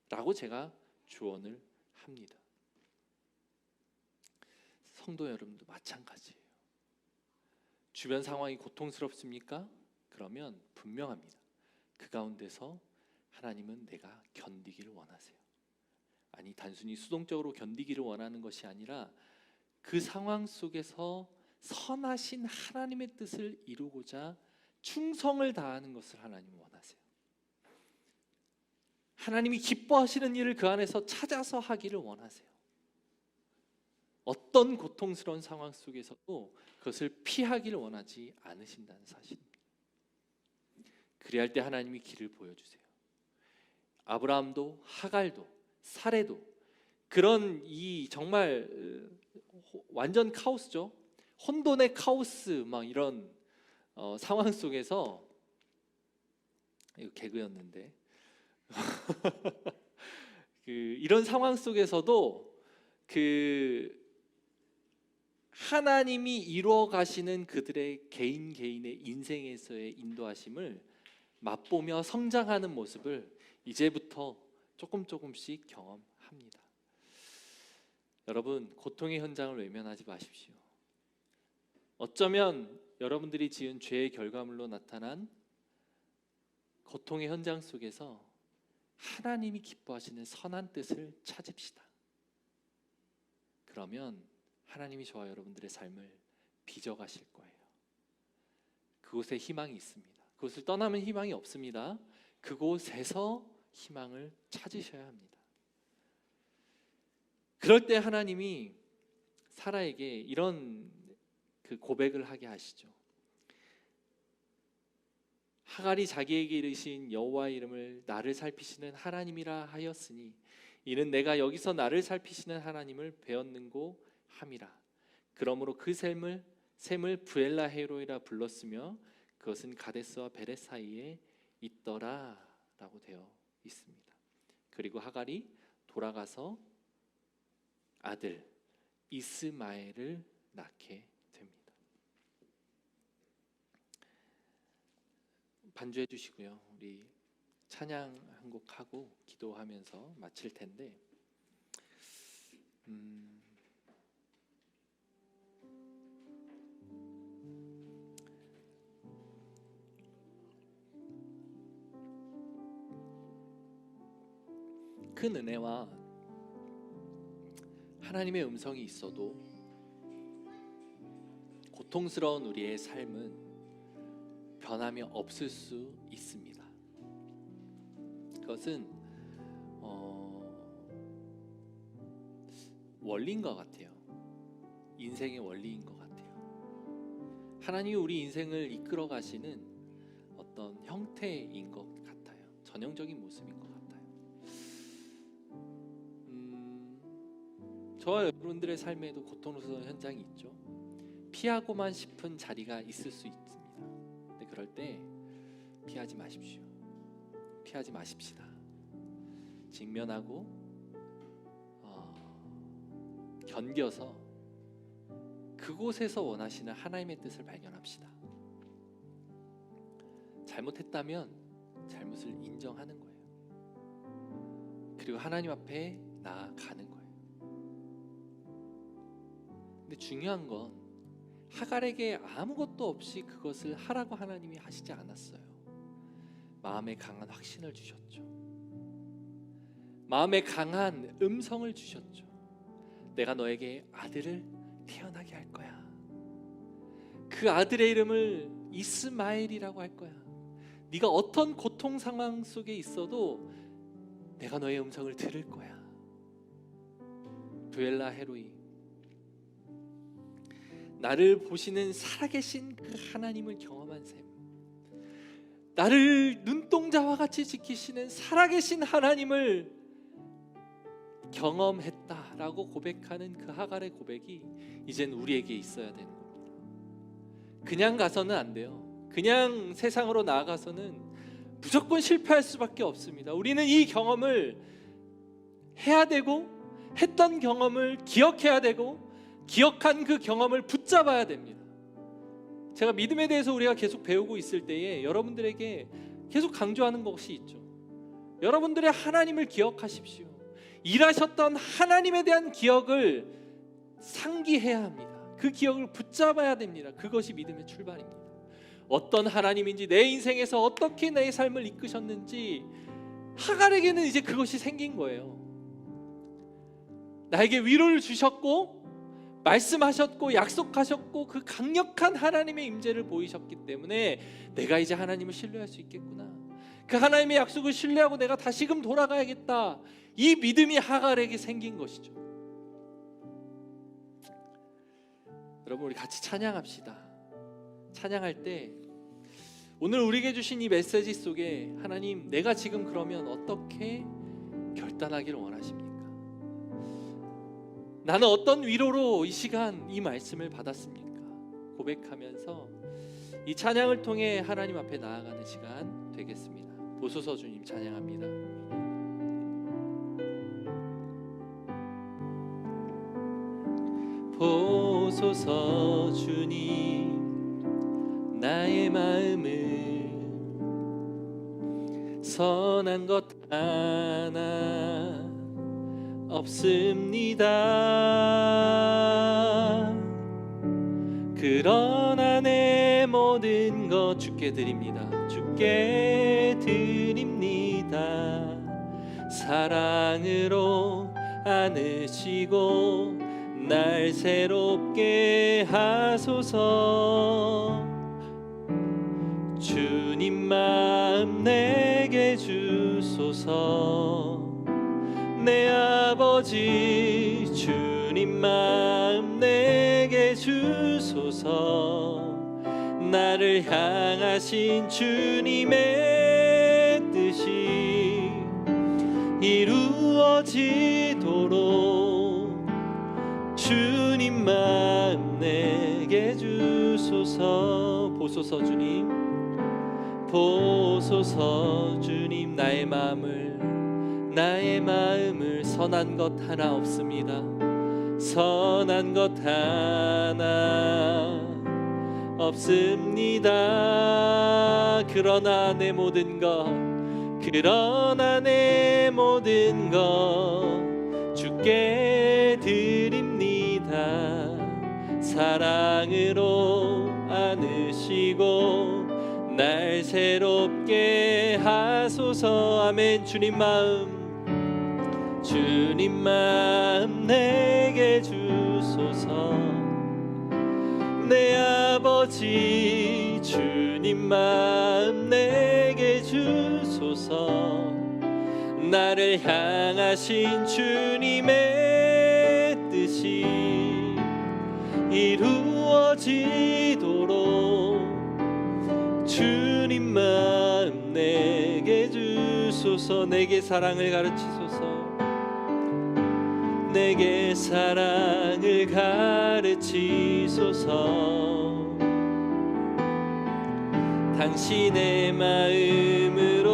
라고 제가 조언을 합니다. 성도 여러분도 마찬가지예요. 주변 상황이 고통스럽습니까? 그러면 분명합니다. 그 가운데서 하나님은 내가 견디기를 원하세요. 아니, 단순히 수동적으로 견디기를 원하는 것이 아니라 그 상황 속에서 선하신 하나님의 뜻을 이루고자 충성을 다하는 것을 하나님은 원하세요. 하나님이 기뻐하시는 일을 그 안에서 찾아서 하기를 원하세요. 어떤 고통스러운 상황 속에서도 그것을 피하기를 원하지 않으신다는 사실입니다. 그리할 때 하나님이 길을 보여주세요. 아브라함도 하갈도 사레도 그런 이 정말 완전 카오스죠. 혼돈의 카오스 막 이런 상황 속에서, 이거 개그였는데 이런 상황 속에서도 하나님이 이루어 가시는 그들의 개인의 인생에서의 인도하심을 맛보며 성장하는 모습을 이제부터 조금씩 경험합니다. 여러분, 고통의 현장을 외면하지 마십시오. 어쩌면 여러분들이 지은 죄의 결과물로 나타난 고통의 현장 속에서 하나님이 기뻐하시는 선한 뜻을 찾읍시다. 그러면 하나님이 저와 여러분들의 삶을 빚어가실 거예요. 그곳에 희망이 있습니다. 그곳을 떠나면 희망이 없습니다. 그곳에서 희망을 찾으셔야 합니다. 그럴 때 하나님이 사라에게 이런 고백을 하게 하시죠. 하갈이 자기에게 이르신 여호와의 이름을 나를 살피시는 하나님이라 하였으니 이는 내가 여기서 나를 살피시는 하나님을 배웠는고 함이라. 그러므로 그 샘을 부엘라 헤로이라 불렀으며 그것은 가데스와 베렛 사이에 있더라 라고 되어 있습니다. 그리고 하갈이 돌아가서 아들 이스마엘을 낳게 됩니다. 반주해 주시고요. 우리 찬양 한 곡 하고 기도하면서 마칠 텐데, 큰 은혜와 하나님의 음성이 있어도 고통스러운 우리의 삶은 변함이 없을 수 있습니다. 그것은 원리인 것 같아요. 인생의 원리인 것 같아요. 하나님이 우리 인생을 이끌어 가시는 어떤 형태인 것 같아요. 전형적인 모습인 것 같아요. 저와 여러분들의 삶에도 고통스러운 현장이 있죠. 피하고만 싶은 자리가 있을 수 있습니다. 근데 그럴 때 피하지 마십시오. 피하지 마십시다. 직면하고 견뎌서 그곳에서 원하시는 하나님의 뜻을 발견합시다. 잘못했다면 잘못을 인정하는 거예요. 그리고 하나님 앞에 나아가는 거예요. 근데 중요한 건 하갈에게 아무것도 없이 그것을 하라고 하나님이 하시지 않았어요. 마음에 강한 확신을 주셨죠. 마음에 강한 음성을 주셨죠. 내가 너에게 아들을 태어나게 할 거야. 그 아들의 이름을 이스마엘이라고 할 거야. 네가 어떤 고통 상황 속에 있어도 내가 너의 음성을 들을 거야. 부엘라 헤로이, 나를 보시는 살아계신 그 하나님을 경험한 셈, 나를 눈동자와 같이 지키시는 살아계신 하나님을 경험했다라고 고백하는 그 하갈의 고백이 이젠 우리에게 있어야 되는 겁니다. 그냥 가서는 안 돼요. 그냥 세상으로 나아가서는 무조건 실패할 수밖에 없습니다. 우리는 이 경험을 해야 되고 했던 경험을 기억해야 되고 기억한 그 경험을 붙잡아야 됩니다. 제가 믿음에 대해서 우리가 계속 배우고 있을 때에 여러분들에게 계속 강조하는 것이 있죠. 여러분들의 하나님을 기억하십시오. 일하셨던 하나님에 대한 기억을 상기해야 합니다. 그 기억을 붙잡아야 됩니다. 그것이 믿음의 출발입니다. 어떤 하나님인지, 내 인생에서 어떻게 내 삶을 이끄셨는지 하갈에게는 이제 그것이 생긴 거예요. 나에게 위로를 주셨고 말씀하셨고 약속하셨고 그 강력한 하나님의 임재를 보이셨기 때문에 내가 이제 하나님을 신뢰할 수 있겠구나. 그 하나님의 약속을 신뢰하고 내가 다시금 돌아가야겠다. 이 믿음이 하갈에게 생긴 것이죠. 여러분, 우리 같이 찬양합시다. 찬양할 때 오늘 우리에게 주신 이 메시지 속에 하나님, 내가 지금 그러면 어떻게 결단하기를 원하십니까? 나는 어떤 위로로 이 시간 이 말씀을 받았습니까? 고백하면서 이 찬양을 통해 하나님 앞에 나아가는 시간 되겠습니다. 보소서 주님 찬양합니다. 보소서 주님, 나의 마음을 선한 것 하나 없습니다. 그러나 내 모든 것 주께 드립니다. 주께 드립니다. 사랑으로 안으시고 날 새롭게 하소서. 주님 마음 내게 주소서. 내 아버지 주님 마음 내게 주소서. 나를 향하신 주님의 뜻이 이루어지도록 주님 마음 내게 주소서. 보소서 주님, 보소서 주님, 나의 마음을 선한 것 하나 없습니다. 선한 것 하나 없습니다. 그러나 내 모든 것 주께 드립니다. 사랑으로 안으시고 날 새롭게 하소서. 아멘. 주님 마음 내게 주소서. 내 아버지 주님 마음 내게 주소서. 나를 향하신 주님의 뜻이 이루어지도록 주님 마음 내게 주소서. 내게 사랑을 가르치소서. 내게 사랑을 가르치소서. 당신의 마음으로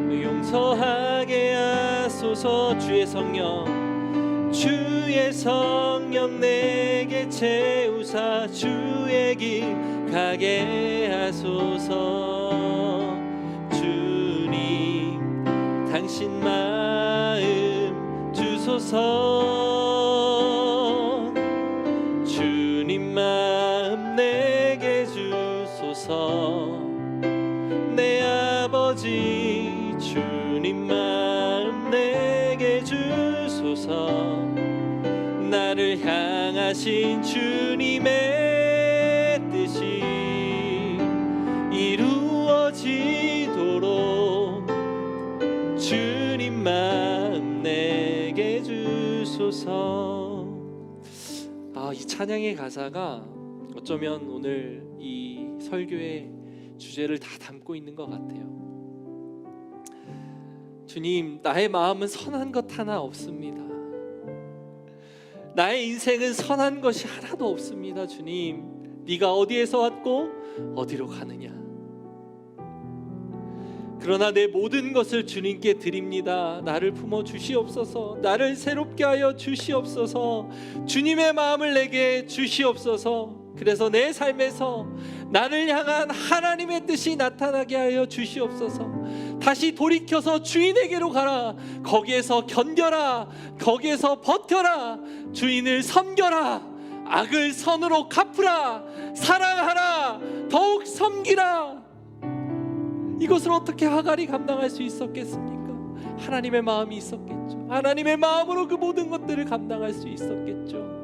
용서하게 하소서. 주의 성령 내게 채우사 주의 길 가게 하소서. 주님 당신 마음 주소서. 주님 마음 내게 주소서. 내 아버지 주님 마음 내게 주소서. 나를 향하신 주님의 뜻이 이루어지도록 주님 마음 내게 주소서. 이 찬양의 가사가 어쩌면 오늘 이 설교의 주제를 다 담고 있는 것 같아요. 주님, 나의 마음은 선한 것 하나 없습니다. 나의 인생은 선한 것이 하나도 없습니다. 주님, 네가 어디에서 왔고 어디로 가느냐? 그러나 내 모든 것을 주님께 드립니다. 나를 품어 주시옵소서. 나를 새롭게 하여 주시옵소서. 주님의 마음을 내게 주시옵소서. 그래서 내 삶에서 나를 향한 하나님의 뜻이 나타나게 하여 주시옵소서. 다시 돌이켜서 주인에게로 가라. 거기에서 견뎌라. 거기에서 버텨라. 주인을 섬겨라. 악을 선으로 갚으라. 사랑하라. 더욱 섬기라. 이것을 어떻게 하갈이 감당할 수 있었겠습니까? 하나님의 마음이 있었겠죠. 하나님의 마음으로 그 모든 것들을 감당할 수 있었겠죠.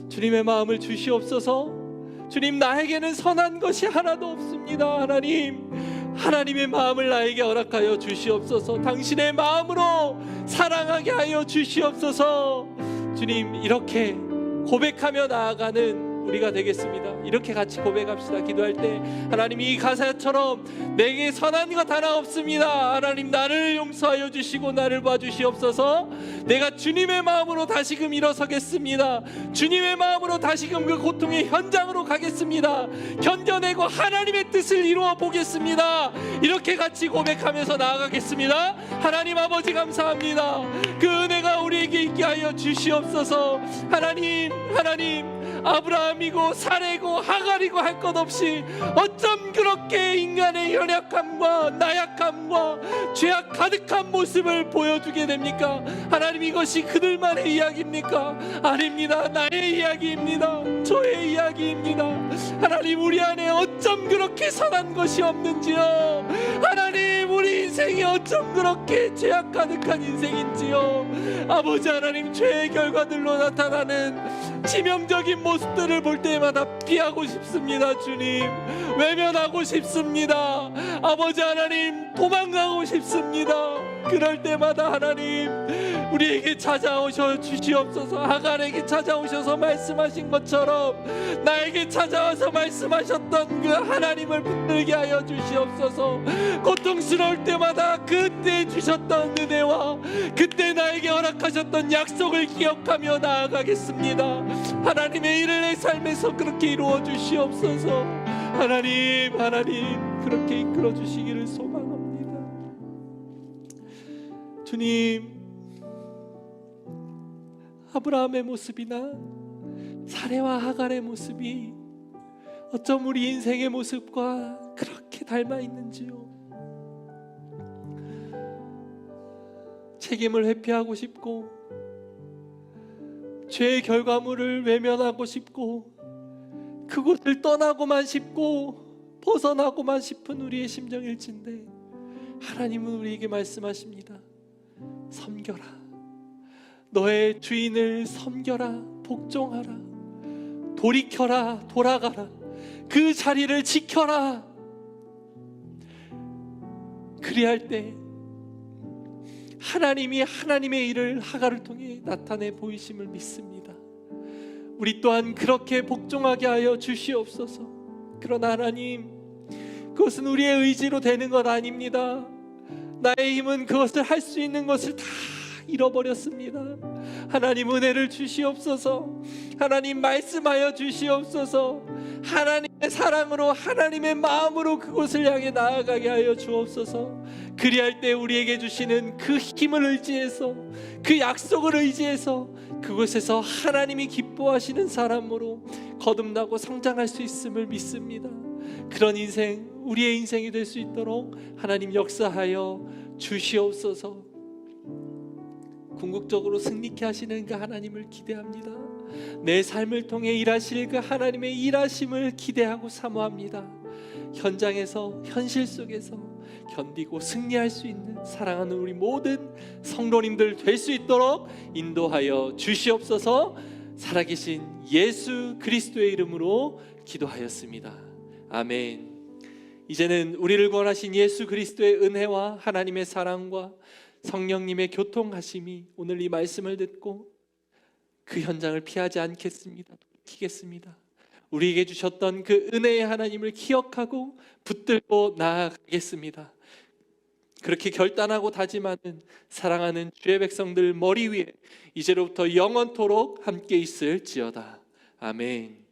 주님의 마음을 주시옵소서. 주님, 나에게는 선한 것이 하나도 없습니다. 하나님의 마음을 나에게 허락하여 주시옵소서. 당신의 마음으로 사랑하게 하여 주시옵소서. 주님, 이렇게 고백하며 나아가는 우리가 되겠습니다. 이렇게 같이 고백합시다. 기도할 때 하나님, 이 가사처럼 내게 선한 것 하나 없습니다. 하나님, 나를 용서하여 주시고 나를 봐주시옵소서. 내가 주님의 마음으로 다시금 일어서겠습니다. 주님의 마음으로 다시금 그 고통의 현장으로 가겠습니다. 견뎌내고 하나님의 뜻을 이루어 보겠습니다. 이렇게 같이 고백하면서 나아가겠습니다. 하나님 아버지, 감사합니다. 그 은혜가 우리에게 있게 하여 주시옵소서. 하나님, 아브라함이고 사레고 하갈이고 할 것 없이 어쩜 그렇게 인간의 연약함과 나약함과 죄악 가득한 모습을 보여주게 됩니까? 하나님, 이것이 그들만의 이야기입니까? 아닙니다. 나의 이야기입니다. 저의 이야기입니다. 하나님, 우리 안에 어쩜 그렇게 선한 것이 없는지요. 하나님, 우리 인생이 어쩜 그렇게 죄악 가득한 인생인지요. 아버지 하나님, 죄의 결과들로 나타나는 치명적인 모습들을 볼 때마다 피하고 싶습니다. 주님, 외면하고 싶습니다. 아버지 하나님, 도망가고 싶습니다. 그럴 때마다 하나님, 우리에게 찾아오셔 주시옵소서. 하갈에게 찾아오셔서 말씀하신 것처럼 나에게 찾아와서 말씀하셨던 그 하나님을 붙들게 하여 주시옵소서. 고통스러울 때마다 그때 주셨던 은혜와 그때 나에게 허락하셨던 약속을 기억하며 나아가겠습니다. 하나님의 일을 내 삶에서 그렇게 이루어 주시옵소서. 하나님, 그렇게 이끌어 주시기를 소망합니다. 주님, 아브라함의 모습이나 사레와 하갈의 모습이 어쩜 우리 인생의 모습과 그렇게 닮아 있는지요. 책임을 회피하고 싶고 죄의 결과물을 외면하고 싶고 그곳을 떠나고만 싶고 벗어나고만 싶은 우리의 심정일진데, 하나님은 우리에게 말씀하십니다. 섬겨라. 너의 주인을 섬겨라. 복종하라. 돌이켜라. 돌아가라. 그 자리를 지켜라. 그리할 때 하나님이 하나님의 일을 하갈을 통해 나타내 보이심을 믿습니다. 우리 또한 그렇게 복종하게 하여 주시옵소서. 그러나 하나님, 그것은 우리의 의지로 되는 것 아닙니다. 나의 힘은 그것을 할 수 있는 것을 다 잃어버렸습니다. 하나님, 은혜를 주시옵소서. 하나님, 말씀하여 주시옵소서. 하나님의 사랑으로, 하나님의 마음으로 그곳을 향해 나아가게 하여 주옵소서. 그리할 때 우리에게 주시는 그 힘을 의지해서, 그 약속을 의지해서 그곳에서 하나님이 기뻐하시는 사람으로 거듭나고 성장할 수 있음을 믿습니다. 그런 인생, 우리의 인생이 될 수 있도록 하나님 역사하여 주시옵소서. 궁극적으로 승리케 하시는 그 하나님을 기대합니다. 내 삶을 통해 일하실 그 하나님의 일하심을 기대하고 사모합니다. 현장에서, 현실 속에서 견디고 승리할 수 있는 사랑하는 우리 모든 성도님들 될 수 있도록 인도하여 주시옵소서. 살아계신 예수 그리스도의 이름으로 기도하였습니다. 아멘. 이제는 우리를 구원하신 예수 그리스도의 은혜와 하나님의 사랑과 성령님의 교통하심이 오늘 이 말씀을 듣고 그 현장을 피하지 않겠습니다. 지키겠습니다. 우리에게 주셨던 그 은혜의 하나님을 기억하고 붙들고 나아가겠습니다. 그렇게 결단하고 다짐하는 사랑하는 주의 백성들 머리 위에 이제로부터 영원토록 함께 있을지어다. 아멘.